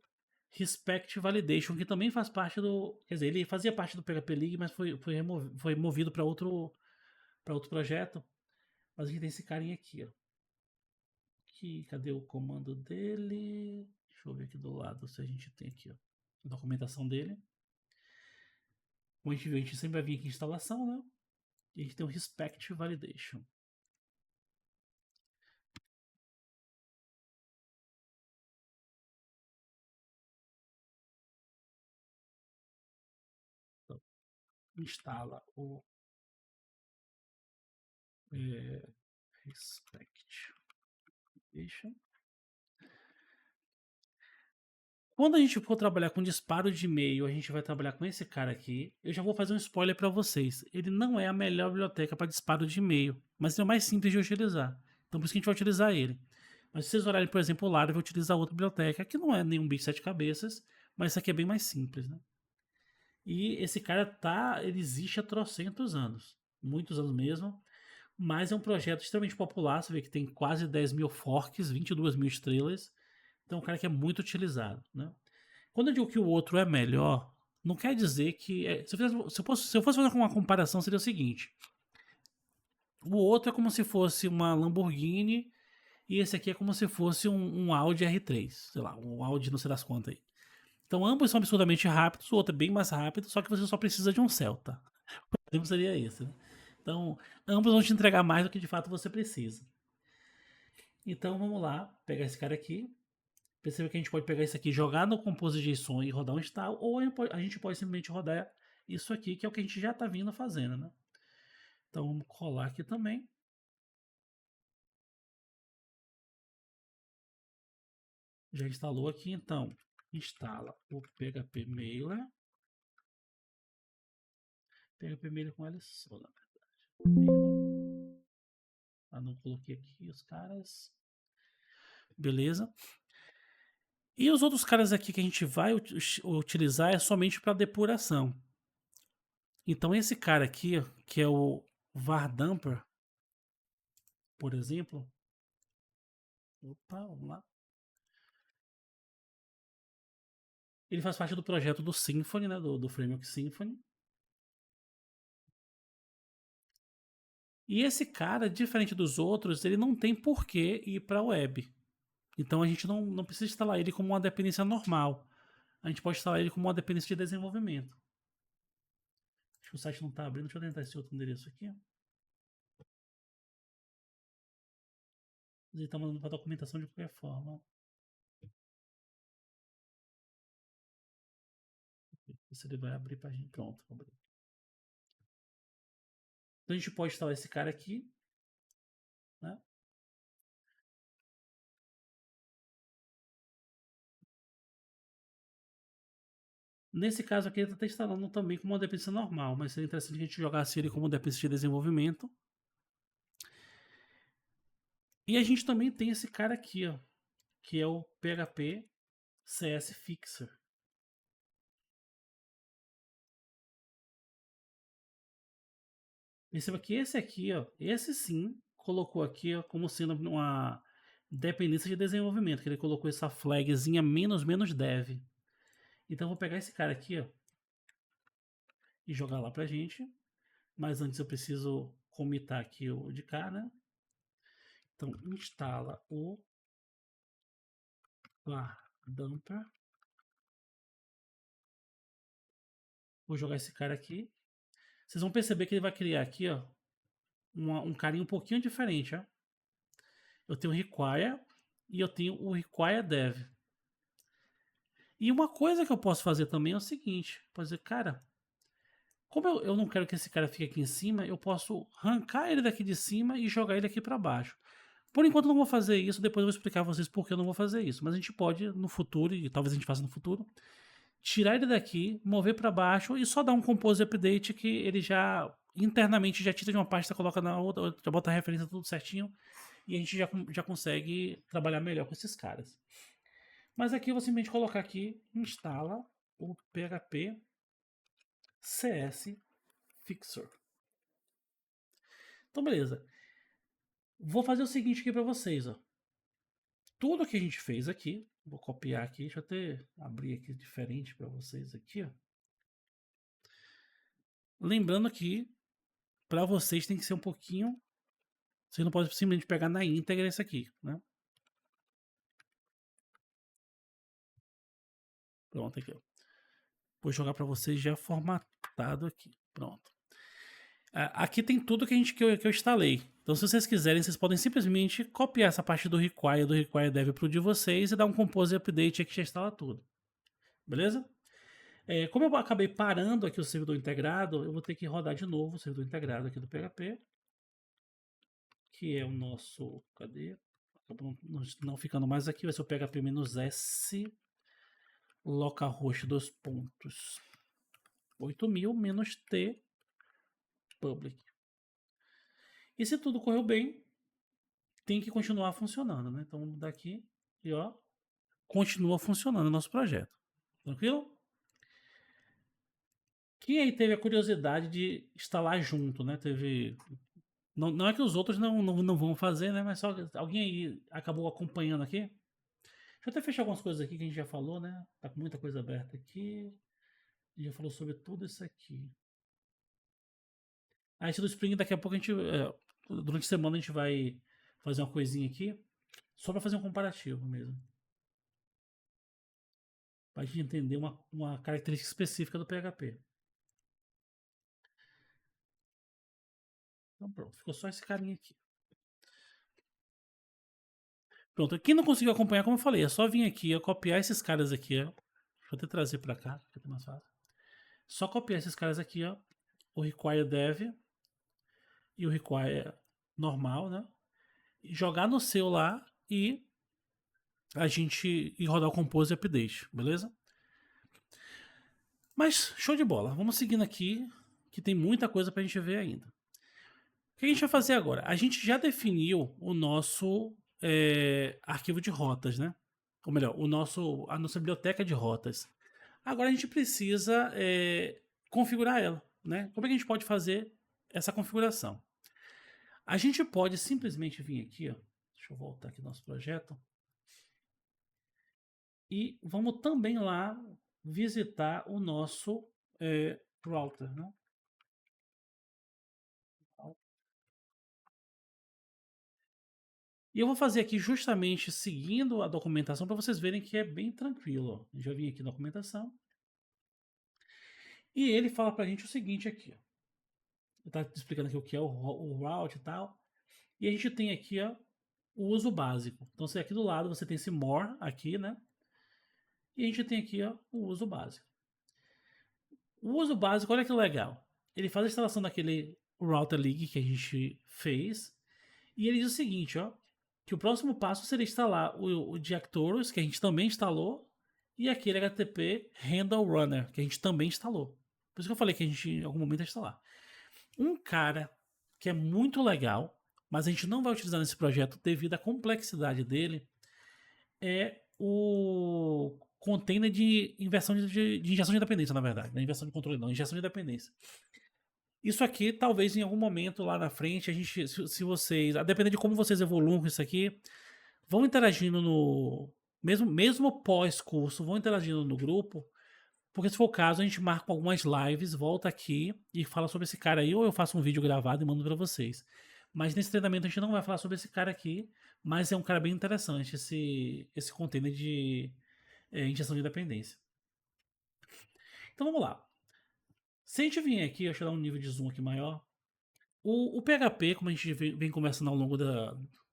Respect Validation, que também faz parte do. Quer dizer, ele fazia parte do PHP League, mas foi movido para outro projeto. Mas a gente tem esse carinha aqui, ó. Cadê o comando dele? Deixa eu ver aqui do lado se a gente tem aqui, ó, a documentação dele. Como a gente viu, a gente sempre vai vir aqui em instalação, né? E a gente tem o Respect Validation. Então, instala o Respect Validation. Quando a gente for trabalhar com disparo de e-mail, a gente vai trabalhar com esse cara aqui. Eu já vou fazer um spoiler para vocês. Ele não é a melhor biblioteca para disparo de e-mail, mas é o mais simples de utilizar. Então por isso que a gente vai utilizar ele. Mas se vocês olharem, por exemplo, o Laravel utilizar outra biblioteca, que não é nenhum bicho de sete cabeças, mas isso aqui é bem mais simples, né? E esse cara ele existe há trocentos anos, muitos anos mesmo, mas é um projeto extremamente popular. Você vê que tem quase 10 mil forks, 22 mil estrelas. Então é um cara que é muito utilizado, né? Quando eu digo que o outro é melhor, não quer dizer que. Se eu fosse fazer uma comparação, seria o seguinte: o outro é como se fosse uma Lamborghini e esse aqui é como se fosse um Audi R3, sei lá, um Audi não sei das quantas aí. Então ambos são absurdamente rápidos, o outro é bem mais rápido, só que você só precisa de um Celta. O exemplo seria esse, né? Então ambos vão te entregar mais do que de fato você precisa. Então vamos lá, pegar esse cara aqui. Perceba que a gente pode pegar isso aqui, jogar no Compose JSON e rodar um install, ou a gente pode simplesmente rodar isso aqui, que é o que a gente já está vindo fazendo, né? Então vamos colar aqui também. Já instalou aqui, então instala o PHP Mailer. PHP Mailer com L só, na verdade. Não coloquei aqui os caras. Beleza. E os outros caras aqui que a gente vai utilizar é somente para depuração. Então esse cara aqui, que é o Vardamper, por exemplo. Opa, vamos lá. Ele faz parte do projeto do Symfony, né, do framework Symfony. E esse cara, diferente dos outros, ele não tem por que ir para a web. Então a gente não precisa instalar ele como uma dependência normal. A gente pode instalar ele como uma dependência de desenvolvimento. Acho que o site não está abrindo. Deixa eu tentar esse outro endereço aqui. Ele está mandando para documentação de qualquer forma. Se ele vai abrir para a gente. Pronto, abriu. Então a gente pode instalar esse cara aqui, né? Nesse caso aqui ele está instalando também como uma dependência normal, mas seria interessante que a gente jogasse ele como dependência de desenvolvimento. E a gente também tem esse cara aqui, ó, que é o PHP CS Fixer. Perceba que esse aqui, ó, esse sim colocou aqui, ó, como sendo uma dependência de desenvolvimento, que ele colocou essa flagzinha "-dev". Então eu vou pegar esse cara aqui, ó, e jogar lá pra gente. Mas antes eu preciso comitar aqui o de cá, né? Então instala o Vardamper. Vou jogar esse cara aqui. Vocês vão perceber que ele vai criar aqui, ó, um carinho um pouquinho diferente, ó. Eu tenho o require e eu tenho o require dev. E uma coisa que eu posso fazer também é o seguinte: posso dizer, cara, como eu não quero que esse cara fique aqui em cima, eu posso arrancar ele daqui de cima e jogar ele aqui para baixo. Por enquanto eu não vou fazer isso, depois eu vou explicar a vocês por que eu não vou fazer isso. Mas a gente pode no futuro, e talvez a gente faça no futuro, tirar ele daqui, mover para baixo e só dar um compose update que ele já internamente já tira de uma pasta, coloca na outra, já bota a referência tudo certinho e a gente já consegue trabalhar melhor com esses caras. Mas aqui eu vou simplesmente colocar aqui, instala o PHP CS Fixer. Então beleza. Vou fazer o seguinte aqui para vocês, ó. Tudo que a gente fez aqui, vou copiar aqui, deixa eu até abrir aqui diferente para vocês aqui, ó. Lembrando que para vocês tem que ser um pouquinho. Você não pode simplesmente pegar na íntegra esse aqui, né? Pronto, aqui. Ó. Vou jogar para vocês já formatado aqui. Pronto. Aqui tem tudo que eu instalei. Então, se vocês quiserem, vocês podem simplesmente copiar essa parte do require dev pro de vocês e dar um compose update aqui que já instala tudo. Beleza? Como eu acabei parando aqui o servidor integrado, eu vou ter que rodar de novo o servidor integrado aqui do PHP, que é o nosso. Cadê? Acabou não ficando mais aqui, vai ser o PHP-S localhost 2.8.000 menos t public. E se tudo correu bem, tem que continuar funcionando, né? Então vamos mudar aqui e ó, continua funcionando o nosso projeto. Tranquilo? Quem aí teve a curiosidade de instalar junto, né? Teve. Não é que os outros não vão fazer, né? Mas só alguém aí acabou acompanhando aqui. Deixa eu até fechar algumas coisas aqui que a gente já falou, né? Tá com muita coisa aberta aqui. A gente já falou sobre tudo isso aqui. A gente do Spring, daqui a pouco a gente. Durante a semana a gente vai fazer uma coisinha aqui. Só para fazer um comparativo mesmo. Pra gente entender uma característica específica do PHP. Então pronto, ficou só esse carinha aqui. Pronto, quem não conseguiu acompanhar, como eu falei, é só vir aqui, copiar esses caras aqui, ó. Deixa eu até trazer para cá, que fica mais fácil. Só copiar esses caras aqui, ó. O require dev e o require normal, né? Jogar no seu lá e a gente ir rodar o compose e update, beleza? Mas show de bola, vamos seguindo aqui, que tem muita coisa pra gente ver ainda. O que a gente vai fazer agora? A gente já definiu o nosso arquivo de rotas, né? Ou melhor, a nossa biblioteca de rotas. Agora a gente precisa configurar ela, né? Como é que a gente pode fazer essa configuração? A gente pode simplesmente vir aqui, ó. Deixa eu voltar aqui no nosso projeto. E vamos também lá visitar o nosso router, né? E eu vou fazer aqui justamente seguindo a documentação para vocês verem que é bem tranquilo. Ó. Já vim aqui na documentação. E ele fala para a gente o seguinte aqui. Ele está explicando aqui o que é o route e tal. E a gente tem aqui ó, o uso básico. Então, você aqui do lado você tem esse more aqui, né? E a gente tem aqui ó, o uso básico. O uso básico, olha que legal. Ele faz a instalação daquele router league que a gente fez. E ele diz o seguinte, ó. Que o próximo passo seria instalar o Jacktorus, que a gente também instalou. E aquele HTTP Handle Runner, que a gente também instalou. Por isso que eu falei que a gente em algum momento ia instalar. Um cara que é muito legal, mas a gente não vai utilizar nesse projeto devido à complexidade dele, é o container de injeção de dependência, na verdade. Não é inversão de controle, não, injeção de dependência. Isso aqui, talvez em algum momento lá na frente, a gente, se vocês, a depender de como vocês evoluam com isso aqui, vão interagindo no. Mesmo pós-curso, vão interagindo no grupo. Porque se for o caso, a gente marca algumas lives, volta aqui e fala sobre esse cara aí, ou eu faço um vídeo gravado e mando para vocês. Mas nesse treinamento a gente não vai falar sobre esse cara aqui, mas é um cara bem interessante, esse container de injeção de dependência. Então vamos lá. Se a gente vir aqui, deixa eu dar um nível de zoom aqui maior. O PHP, como a gente vem conversando ao longo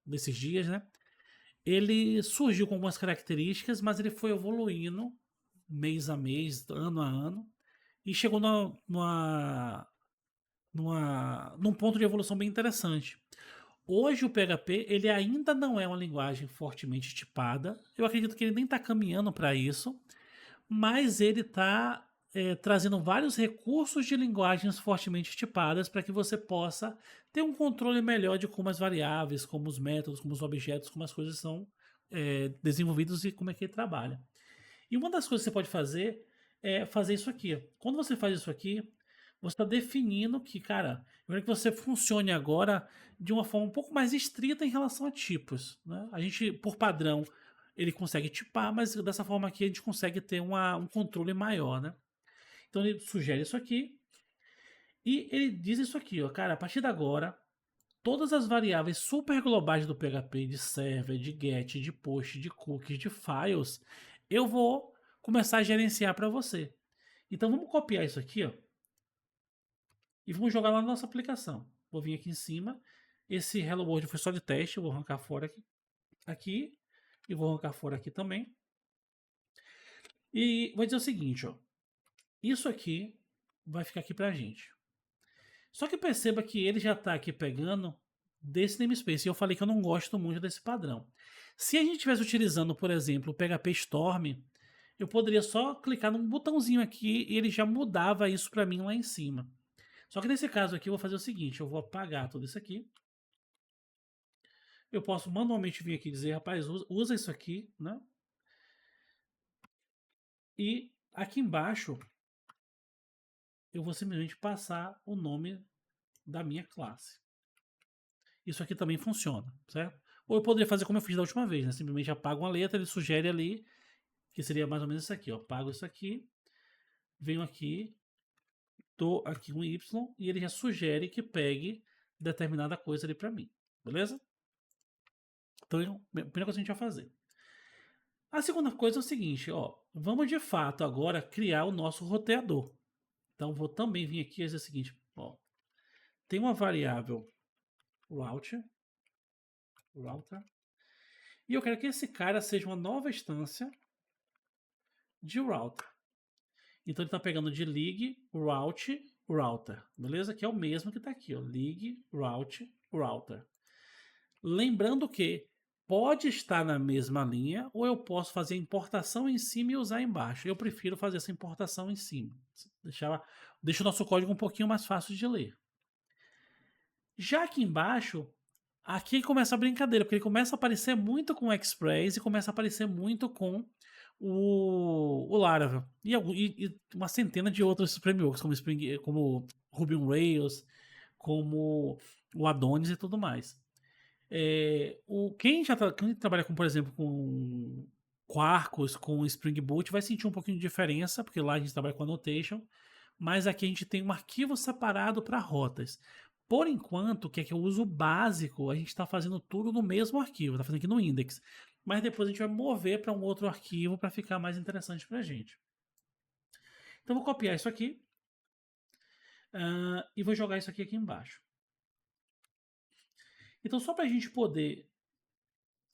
desses dias, né? Ele surgiu com algumas características, mas ele foi evoluindo mês a mês, ano a ano, e chegou num ponto de evolução bem interessante. Hoje o PHP ele ainda não é uma linguagem fortemente tipada. Eu acredito que ele nem está caminhando para isso, mas ele está trazendo vários recursos de linguagens fortemente tipadas para que você possa ter um controle melhor de como as variáveis, como os métodos, como os objetos, como as coisas são desenvolvidos e como é que ele trabalha. E uma das coisas que você pode fazer é fazer isso aqui. Quando você faz isso aqui, você está definindo que, cara, eu quero que você funcione agora de uma forma um pouco mais estrita em relação a tipos. Né? A gente, por padrão, ele consegue tipar, mas dessa forma aqui a gente consegue ter um controle maior, né? Então ele sugere isso aqui e ele diz isso aqui, ó, cara, a partir de agora, todas as variáveis super globais do PHP, de server, de get, de post, de cookies, de files, eu vou começar a gerenciar para você. Então vamos copiar isso aqui, ó, e vamos jogar lá na nossa aplicação. Vou vir aqui em cima. Esse Hello World foi só de teste, eu vou arrancar fora aqui e vou arrancar fora aqui também. E vou dizer o seguinte, ó, isso aqui vai ficar aqui pra gente. Só que perceba que ele já está aqui pegando desse namespace. E eu falei que eu não gosto muito desse padrão. Se a gente estivesse utilizando, por exemplo, o PHP Storm, eu poderia só clicar num botãozinho aqui e ele já mudava isso para mim lá em cima. Só que nesse caso aqui eu vou fazer o seguinte, eu vou apagar tudo isso aqui. Eu posso manualmente vir aqui e dizer, rapaz, usa isso aqui, né? E aqui embaixo eu vou simplesmente passar o nome da minha classe. Isso aqui também funciona, certo? Ou eu poderia fazer como eu fiz da última vez, né? Simplesmente apago uma letra, ele sugere ali, que seria mais ou menos isso aqui, ó. Apago isso aqui, venho aqui, dou aqui um Y e ele já sugere que pegue determinada coisa ali para mim, beleza? Então, a primeira coisa que a gente vai fazer. A segunda coisa é o seguinte, ó, vamos de fato agora criar o nosso roteador. Então, vou também vir aqui e dizer o seguinte, ó, tem uma variável router, e eu quero que esse cara seja uma nova instância de router. Então ele está pegando de lig, route, router, beleza? Que é o mesmo que está aqui, ó, lig, route, router. Lembrando que pode estar na mesma linha ou eu posso fazer a importação em cima e usar embaixo. Eu prefiro fazer essa importação em cima. Deixa o nosso código um pouquinho mais fácil de ler. Já aqui embaixo, aqui começa a brincadeira, porque ele começa a aparecer muito com o Express e começa a aparecer muito com o Laravel. E uma centena de outros frameworks, como Ruby on Rails, como o Adonis e tudo mais. Quem trabalha com, por exemplo, com Quarkus, com Spring Boot, vai sentir um pouquinho de diferença, porque lá a gente trabalha com annotation, mas aqui a gente tem um arquivo separado para rotas. Por enquanto, que é que eu uso básico, a gente está fazendo tudo no mesmo arquivo, está fazendo aqui no index. Mas depois a gente vai mover para um outro arquivo para ficar mais interessante para a gente. Então vou copiar isso aqui e vou jogar isso aqui embaixo. Então só para a gente poder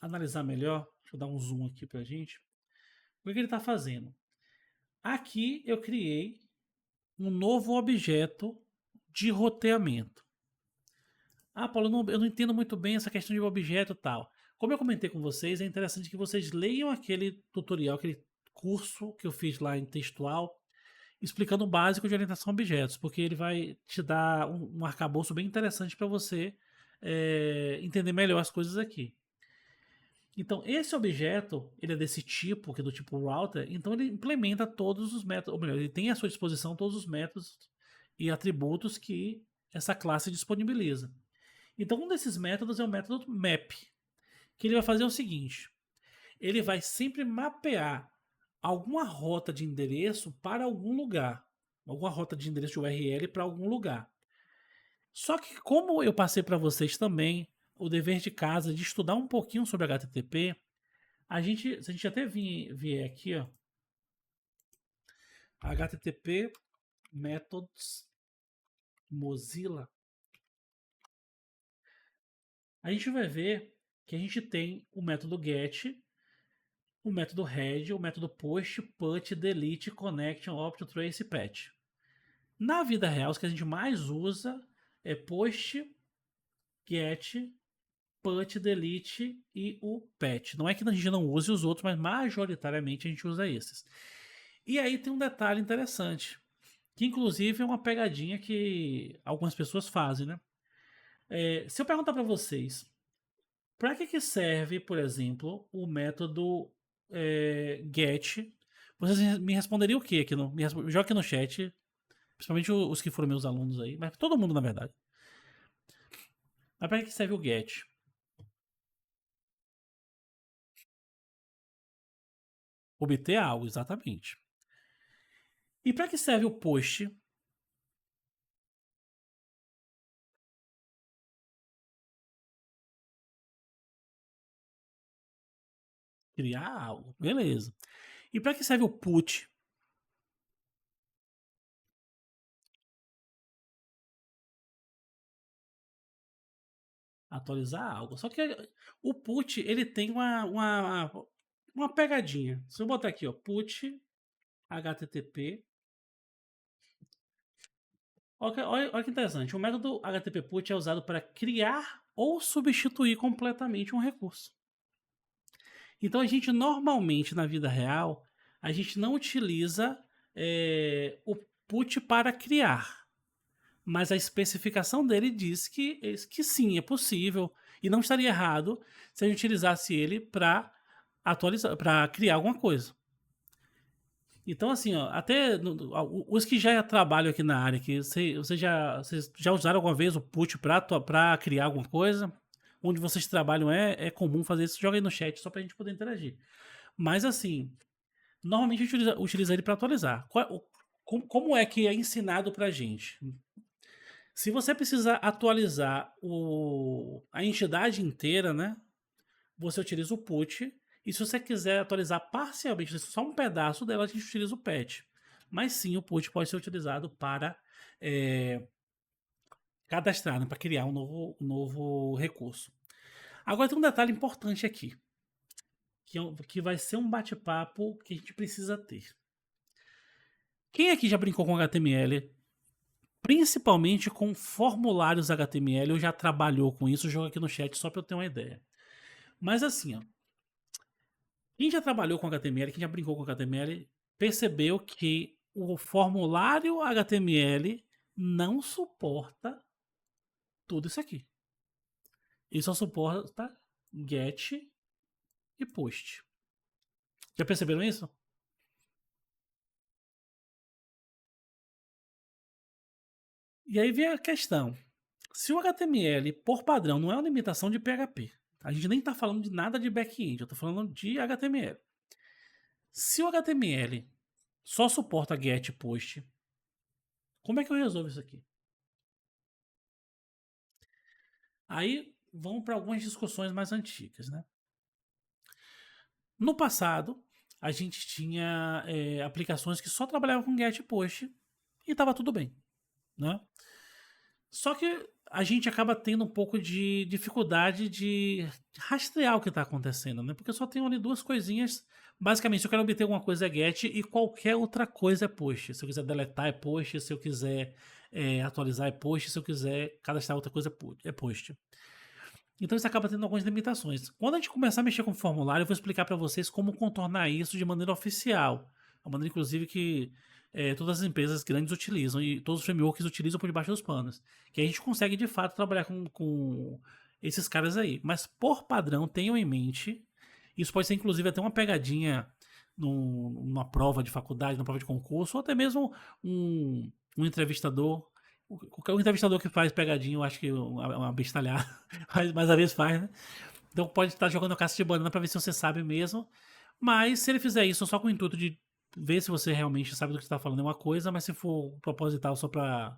analisar melhor, deixa eu dar um zoom aqui para a gente. O que ele está fazendo? Aqui eu criei um novo objeto de roteamento. Ah, Paulo, eu não entendo muito bem essa questão de objeto e tal. Como eu comentei com vocês, é interessante que vocês leiam aquele tutorial, aquele curso que eu fiz lá em textual, explicando o básico de orientação a objetos, porque ele vai te dar um arcabouço bem interessante para você entender melhor as coisas aqui. Então, esse objeto, ele é desse tipo, que é do tipo router, então ele implementa todos os métodos, ou melhor, ele tem à sua disposição todos os métodos e atributos que essa classe disponibiliza. Então, um desses métodos é o método map, que ele vai fazer o seguinte: ele vai sempre mapear alguma rota de endereço para algum lugar, alguma rota de endereço de URL para algum lugar. Só que, como eu passei para vocês também o dever de casa de estudar um pouquinho sobre HTTP, se a gente até vier aqui, ó, HTTP Methods Mozilla, a gente vai ver que a gente tem o método get, o método head, o método post, put, delete, connection, opt, trace e patch. Na vida real, os que a gente mais usa é post, get, put, delete e o patch. Não é que a gente não use os outros, mas majoritariamente a gente usa esses. E aí tem um detalhe interessante, que inclusive é uma pegadinha que algumas pessoas fazem, né? Se eu perguntar para vocês, para que serve, por exemplo, o método get, vocês me responderiam o quê? Joga aqui no chat, principalmente os que foram meus alunos aí, mas todo mundo na verdade. Mas para que serve o get? Obter algo, exatamente. E para que serve o post? Criar algo, beleza. E para que serve o put? Atualizar algo. Só que o put, ele tem uma pegadinha. Se eu botar aqui, ó, put http. Olha que interessante. O método HTTP put é usado para criar ou substituir completamente um recurso. Então a gente normalmente na vida real a gente não utiliza o put para criar. Mas a especificação dele diz que sim, é possível. E não estaria errado se a gente utilizasse ele para atualizar, para criar alguma coisa. Então, assim, ó, até os que já trabalham aqui na área, que vocês já usaram alguma vez o put para criar alguma coisa? Onde vocês trabalham é comum fazer isso? Joga aí no chat só para a gente poder interagir. Mas, assim, normalmente a gente utiliza ele para atualizar. Como é que é ensinado para a gente? Se você precisa atualizar a entidade inteira, né? Você utiliza o put. E se você quiser atualizar parcialmente, só um pedaço dela, a gente utiliza o patch. Mas sim, o put pode ser utilizado para cadastrar, né, para criar um novo recurso. Agora tem um detalhe importante aqui, que vai ser um bate-papo que a gente precisa ter. Quem aqui já brincou com HTML? Principalmente com formulários HTML, ou já trabalhou com isso? Joga aqui no chat só para eu ter uma ideia. Mas assim, ó, quem já trabalhou com HTML, quem já brincou com HTML, percebeu que o formulário HTML não suporta tudo isso aqui. Ele só suporta get e post. Já perceberam isso? E aí vem a questão. Se o HTML, por padrão, não é uma limitação de PHP, a gente nem está falando de nada de back-end, eu estou falando de HTML. Se o HTML só suporta get e post, como é que eu resolvo isso aqui? Aí vamos para algumas discussões mais antigas, né? No passado, a gente tinha aplicações que só trabalhavam com get e post e estava tudo bem, né? Só que a gente acaba tendo um pouco de dificuldade de rastrear o que está acontecendo, né? Porque só tem ali duas coisinhas. Basicamente, se eu quero obter alguma coisa é get e qualquer outra coisa é post. Se eu quiser deletar é post, se eu quiser atualizar é post, se eu quiser cadastrar outra coisa é post. Então isso acaba tendo algumas limitações. Quando a gente começar a mexer com o formulário, eu vou explicar para vocês como contornar isso de maneira oficial. A maneira, inclusive, que todas as empresas grandes utilizam e todos os frameworks utilizam por debaixo dos panos. Que a gente consegue, de fato, trabalhar com esses caras aí. Mas, por padrão, tenham em mente, isso pode ser, inclusive, até uma pegadinha numa prova de faculdade, numa prova de concurso, ou até mesmo um entrevistador. O entrevistador que faz pegadinha, eu acho que é uma bestalhada, mas às vezes faz, né? Então pode estar jogando a caça de banana pra ver se você sabe mesmo. Mas se ele fizer isso só com o intuito de ver se você realmente sabe do que está falando é uma coisa, mas se for proposital só pra.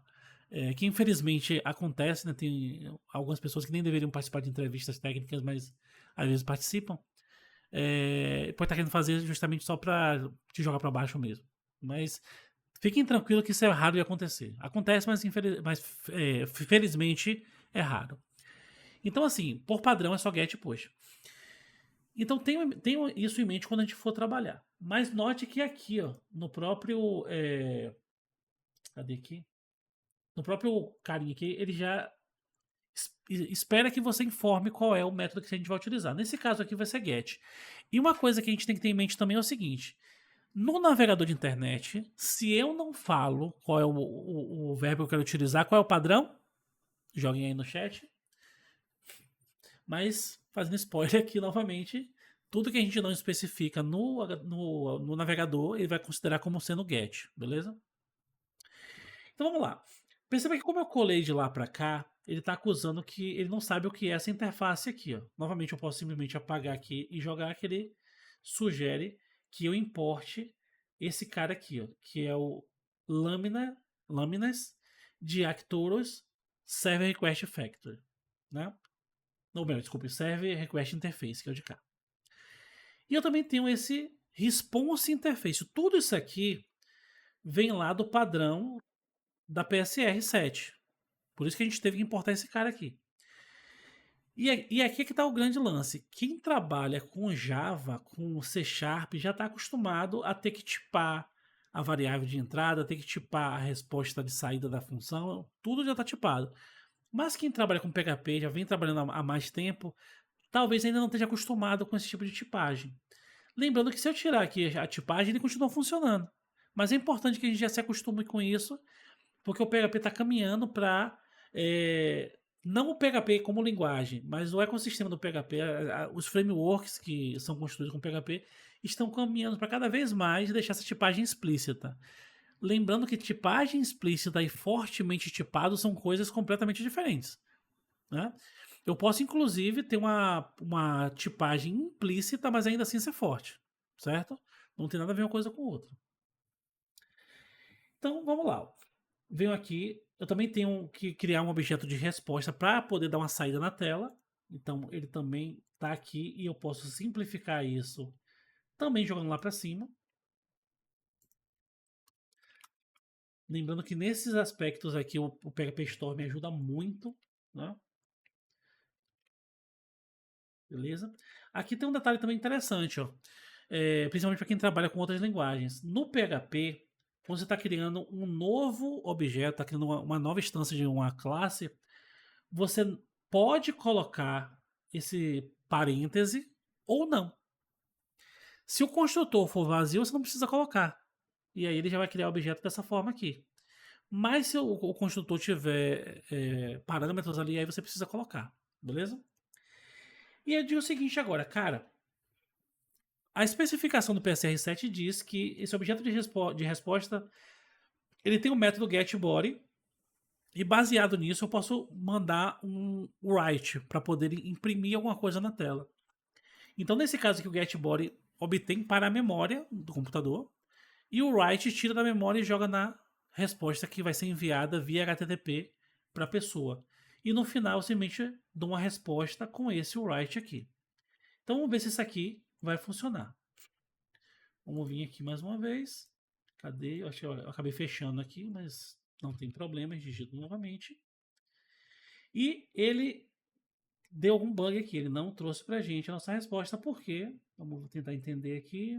Que infelizmente acontece, né? Tem algumas pessoas que nem deveriam participar de entrevistas técnicas, mas às vezes participam. Pode estar querendo fazer justamente só pra te jogar pra baixo mesmo. Mas fiquem tranquilos que isso é raro de acontecer. Acontece, mas felizmente é raro. Então, assim, por padrão é só get e push. Então, tenham isso em mente quando a gente for trabalhar. Mas note que aqui, ó, no próprio. Cadê aqui? No próprio carinha aqui, ele já espera que você informe qual é o método que a gente vai utilizar. Nesse caso aqui vai ser get. E uma coisa que a gente tem que ter em mente também é o seguinte: no navegador de internet, se eu não falo qual é o verbo que eu quero utilizar, qual é o padrão, joguem aí no chat. Mas, fazendo spoiler aqui novamente, tudo que a gente não especifica no navegador, ele vai considerar como sendo get, beleza? Então vamos lá. Perceba que como eu colei de lá para cá, ele está acusando que ele não sabe o que é essa interface aqui. Ó. Novamente eu posso simplesmente apagar aqui e jogar que ele sugere que eu importe esse cara aqui, ó, que é o Laminas de Arcturus Server Request Factory. Né? Não, desculpe, Server Request Interface, que é o de cá. E eu também tenho esse Response Interface. Tudo isso aqui vem lá do padrão da PSR 7. Por isso que a gente teve que importar esse cara aqui. E aqui é que está o grande lance. Quem trabalha com Java, com C Sharp, já está acostumado a ter que tipar a variável de entrada, ter que tipar a resposta de saída da função, tudo já está tipado. Mas quem trabalha com PHP, já vem trabalhando há mais tempo, talvez ainda não esteja acostumado com esse tipo de tipagem. Lembrando que se eu tirar aqui a tipagem, ele continua funcionando. Mas é importante que a gente já se acostume com isso, porque o PHP está caminhando para não o PHP como linguagem, mas o ecossistema do PHP, os frameworks que são construídos com PHP, estão caminhando para cada vez mais deixar essa tipagem explícita. Lembrando que tipagem explícita e fortemente tipado são coisas completamente diferentes. Né? Eu posso, inclusive, ter uma tipagem implícita, mas ainda assim ser forte. Certo? Não tem nada a ver uma coisa com outra. Então, vamos lá. Venho aqui. Eu também tenho que criar um objeto de resposta para poder dar uma saída na tela. Então, ele também está aqui e eu posso simplificar isso também jogando lá para cima. Lembrando que nesses aspectos aqui o PHP Store me ajuda muito, né? Beleza? Aqui tem um detalhe também interessante, ó. Principalmente para quem trabalha com outras linguagens. No PHP, quando você está criando um novo objeto, está criando uma nova instância de uma classe, você pode colocar esse parêntese ou não. Se o construtor for vazio, você não precisa colocar. E aí ele já vai criar o objeto dessa forma aqui. Mas se o construtor tiver parâmetros ali, aí você precisa colocar. Beleza? E eu digo o seguinte agora, cara. A especificação do PSR7 diz que esse objeto de resposta ele tem o método getBody e baseado nisso eu posso mandar um write para poder imprimir alguma coisa na tela. Então nesse caso aqui o getBody obtém para a memória do computador e o write tira da memória e joga na resposta que vai ser enviada via HTTP para a pessoa. E no final eu simplesmente dou uma resposta com esse write aqui. Então vamos ver se isso aqui vai funcionar. Vamos vir aqui mais uma vez. Cadê? Eu acho que eu acabei fechando aqui, mas não tem problema, digito novamente. E ele deu algum bug aqui, ele não trouxe pra gente a nossa resposta, por quê? Vamos tentar entender aqui.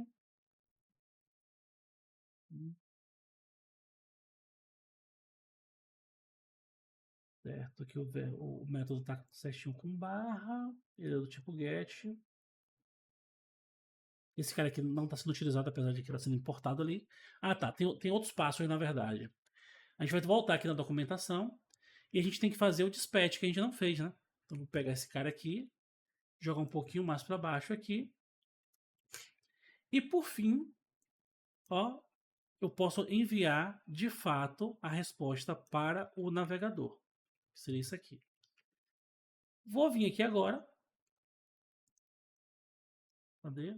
Certo, aqui o método está certinho com barra, ele é do tipo get. Esse cara aqui não está sendo utilizado, apesar de que está sendo importado ali. Ah tá, tem outros passos aí na verdade. A gente vai voltar aqui na documentação e a gente tem que fazer o dispatch que a gente não fez, né? Então vou pegar esse cara aqui, jogar um pouquinho mais para baixo aqui. E por fim, ó, eu posso enviar de fato a resposta para o navegador. Seria isso aqui. Vou vir aqui agora. Cadê?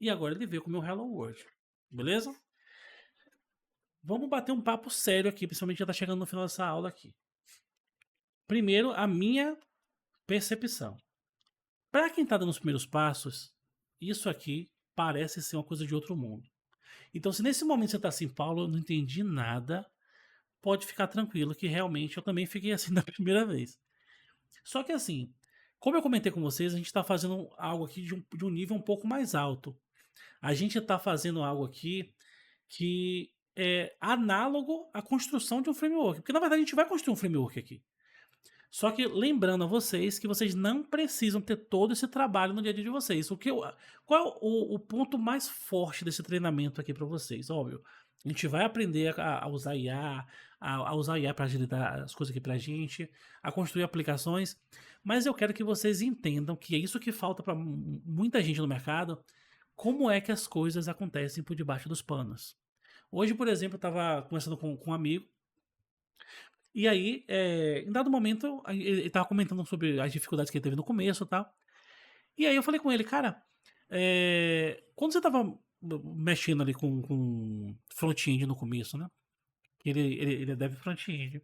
E agora ele veio com o meu Hello World. Beleza? Vamos bater um papo sério aqui, principalmente já está chegando no final dessa aula aqui. Primeiro, a minha percepção. Para quem está dando os primeiros passos, isso aqui parece ser uma coisa de outro mundo. Então, se nesse momento você está assim, Paulo, eu não entendi nada, pode ficar tranquilo que realmente eu também fiquei assim da primeira vez. Só que assim, como eu comentei com vocês, a gente está fazendo algo aqui de um nível um pouco mais alto. A gente está fazendo algo aqui que é análogo à construção de um framework. Porque na verdade a gente vai construir um framework aqui. Só que lembrando a vocês que vocês não precisam ter todo esse trabalho no dia a dia de vocês. Qual é o ponto mais forte desse treinamento aqui para vocês? Óbvio, a gente vai aprender a usar IA, a usar IA para agilitar as coisas aqui para a gente, a construir aplicações, mas eu quero que vocês entendam que é isso que falta para muita gente no mercado, como é que as coisas acontecem por debaixo dos panos. Hoje, por exemplo, eu estava conversando com um amigo, e aí, em dado momento, ele tava comentando sobre as dificuldades que ele teve no começo e tal. E aí eu falei com ele, cara, quando você tava mexendo ali com front-end no começo, né? Ele é dev front-end.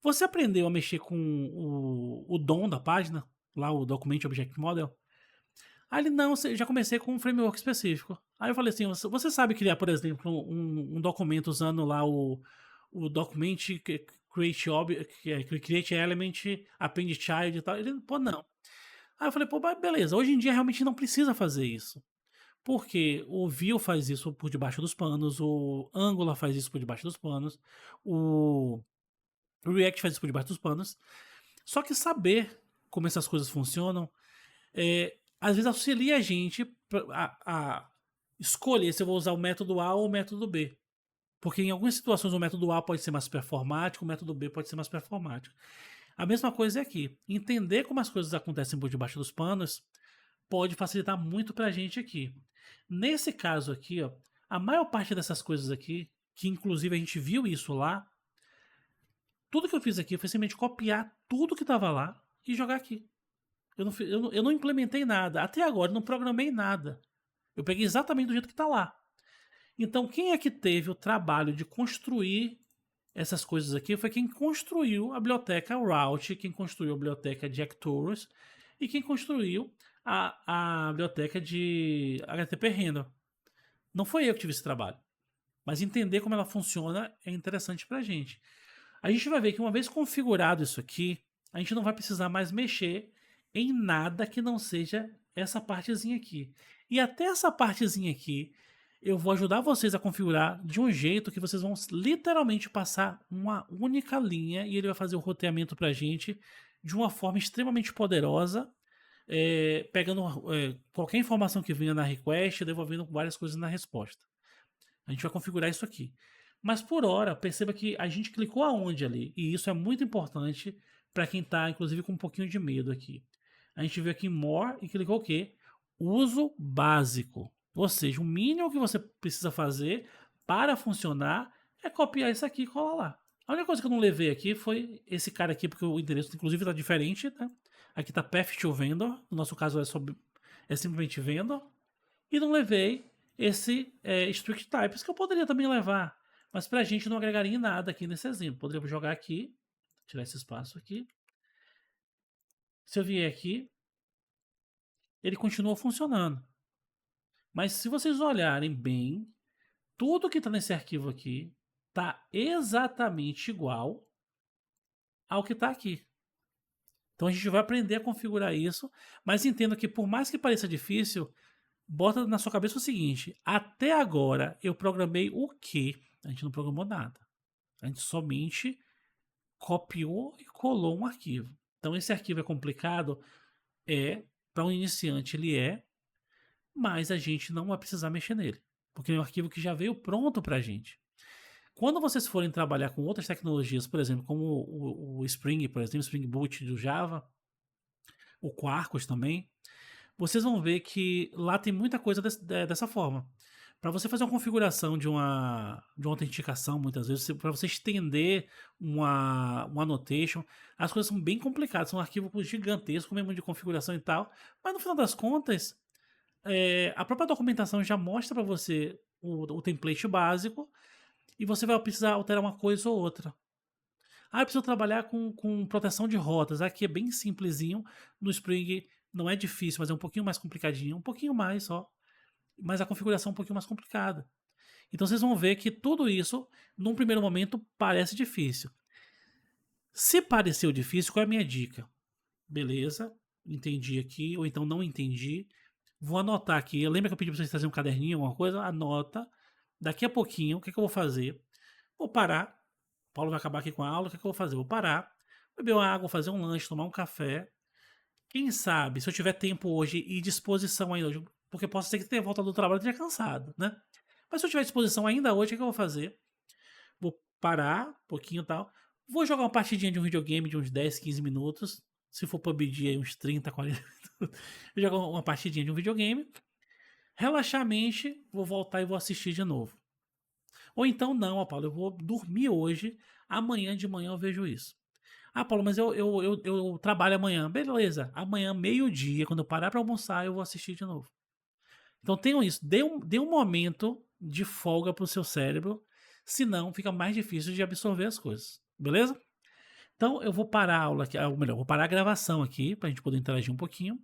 Você aprendeu a mexer com o DOM da página, lá o Document Object Model? Aí ele, não, já comecei com um framework específico. Aí eu falei assim, você sabe criar, por exemplo, um documento usando lá o document create element, append child e tal. Ele, pô, não. Aí eu falei, pô, beleza, hoje em dia realmente não precisa fazer isso. Porque o Vue faz isso por debaixo dos panos, o Angular faz isso por debaixo dos panos, o React faz isso por debaixo dos panos. Só que saber como essas coisas funcionam às vezes auxilia a gente a escolher se eu vou usar o método A ou o método B. Porque em algumas situações o método A pode ser mais performático, o método B pode ser mais performático. A mesma coisa é aqui. Entender como as coisas acontecem por debaixo dos panos pode facilitar muito para a gente aqui. Nesse caso aqui, ó, a maior parte dessas coisas aqui, que inclusive a gente viu isso lá, tudo que eu fiz aqui foi simplesmente copiar tudo que estava lá e jogar aqui. Eu não implementei nada. Até agora, eu não programei nada. Eu peguei exatamente do jeito que está lá. Então, quem é que teve o trabalho de construir essas coisas aqui foi quem construiu a biblioteca Route, quem construiu a biblioteca de Arcturus e quem construiu a biblioteca de HTTP Render. Não foi eu que tive esse trabalho. Mas entender como ela funciona é interessante para a gente. A gente vai ver que uma vez configurado isso aqui, a gente não vai precisar mais mexer em nada que não seja essa partezinha aqui. E até essa partezinha aqui, eu vou ajudar vocês a configurar de um jeito que vocês vão literalmente passar uma única linha e ele vai fazer o roteamento para a gente de uma forma extremamente poderosa, pegando qualquer informação que venha na request e devolvendo várias coisas na resposta. A gente vai configurar isso aqui. Mas por hora, perceba que a gente clicou aonde ali, e isso é muito importante para quem está, inclusive, com um pouquinho de medo aqui. A gente veio aqui em More e clicou o quê? Uso básico. Ou seja, o mínimo que você precisa fazer para funcionar é copiar isso aqui e colar lá. A única coisa que eu não levei aqui foi esse cara aqui, porque o endereço, inclusive, está diferente. Né? Aqui está Path to Vendor, no nosso caso é simplesmente Vendor. E não levei esse strict types que eu poderia também levar, mas para a gente não agregaria em nada aqui nesse exemplo. Poderíamos jogar aqui, tirar esse espaço aqui. Se eu vier aqui, ele continua funcionando. Mas se vocês olharem bem, tudo que está nesse arquivo aqui está exatamente igual ao que está aqui. Então a gente vai aprender a configurar isso, mas entenda que por mais que pareça difícil, bota na sua cabeça o seguinte: até agora eu programei o quê? A gente não programou nada. A gente somente copiou e colou um arquivo. Então esse arquivo é complicado? Para um iniciante ele mas a gente não vai precisar mexer nele, porque é um arquivo que já veio pronto para a gente. Quando vocês forem trabalhar com outras tecnologias, por exemplo, como o Spring, por exemplo, o Spring Boot do Java, o Quarkus também, vocês vão ver que lá tem muita coisa dessa forma. Para você fazer uma configuração de uma autenticação, muitas vezes, para você estender uma annotation, as coisas são bem complicadas, são arquivos gigantescos, mesmo de configuração e tal, mas no final das contas, a própria documentação já mostra para você o template básico e você vai precisar alterar uma coisa ou outra. Eu preciso trabalhar com proteção de rotas. Aqui é bem simplesinho. No Spring não é difícil, mas é um pouquinho mais complicadinho. Um pouquinho mais só. Mas a configuração é um pouquinho mais complicada. Então vocês vão ver que tudo isso, num primeiro momento, parece difícil. Se pareceu difícil, qual é a minha dica? Beleza, entendi aqui, ou então não entendi. Vou anotar aqui. Lembra que eu pedi para vocês trazerem um caderninho, alguma coisa? Anota. Daqui a pouquinho, o que eu vou fazer? Vou parar. O Paulo vai acabar aqui com a aula. O que eu vou fazer? Vou parar, beber uma água, fazer um lanche, tomar um café. Quem sabe, se eu tiver tempo hoje e disposição ainda hoje, porque posso ser que tenha voltado do trabalho e esteja cansado, né? Mas se eu tiver disposição ainda hoje, o que eu vou fazer? Vou parar um pouquinho e tal. Vou jogar uma partidinha de um videogame de uns 10, 15 minutos. Se for PUBG, aí uns 30, 40 minutos. Eu jogo uma partidinha de um videogame. Relaxar a mente, vou voltar e vou assistir de novo. Ou então, não, Paulo, eu vou dormir hoje, amanhã de manhã eu vejo isso. Paulo, mas eu trabalho amanhã. Beleza, amanhã, meio-dia, quando eu parar para almoçar, eu vou assistir de novo. Então tenham isso, dê um momento de folga pro seu cérebro, senão fica mais difícil de absorver as coisas, beleza? Então eu vou parar a aula aqui, ou melhor, vou parar a gravação aqui, pra gente poder interagir um pouquinho.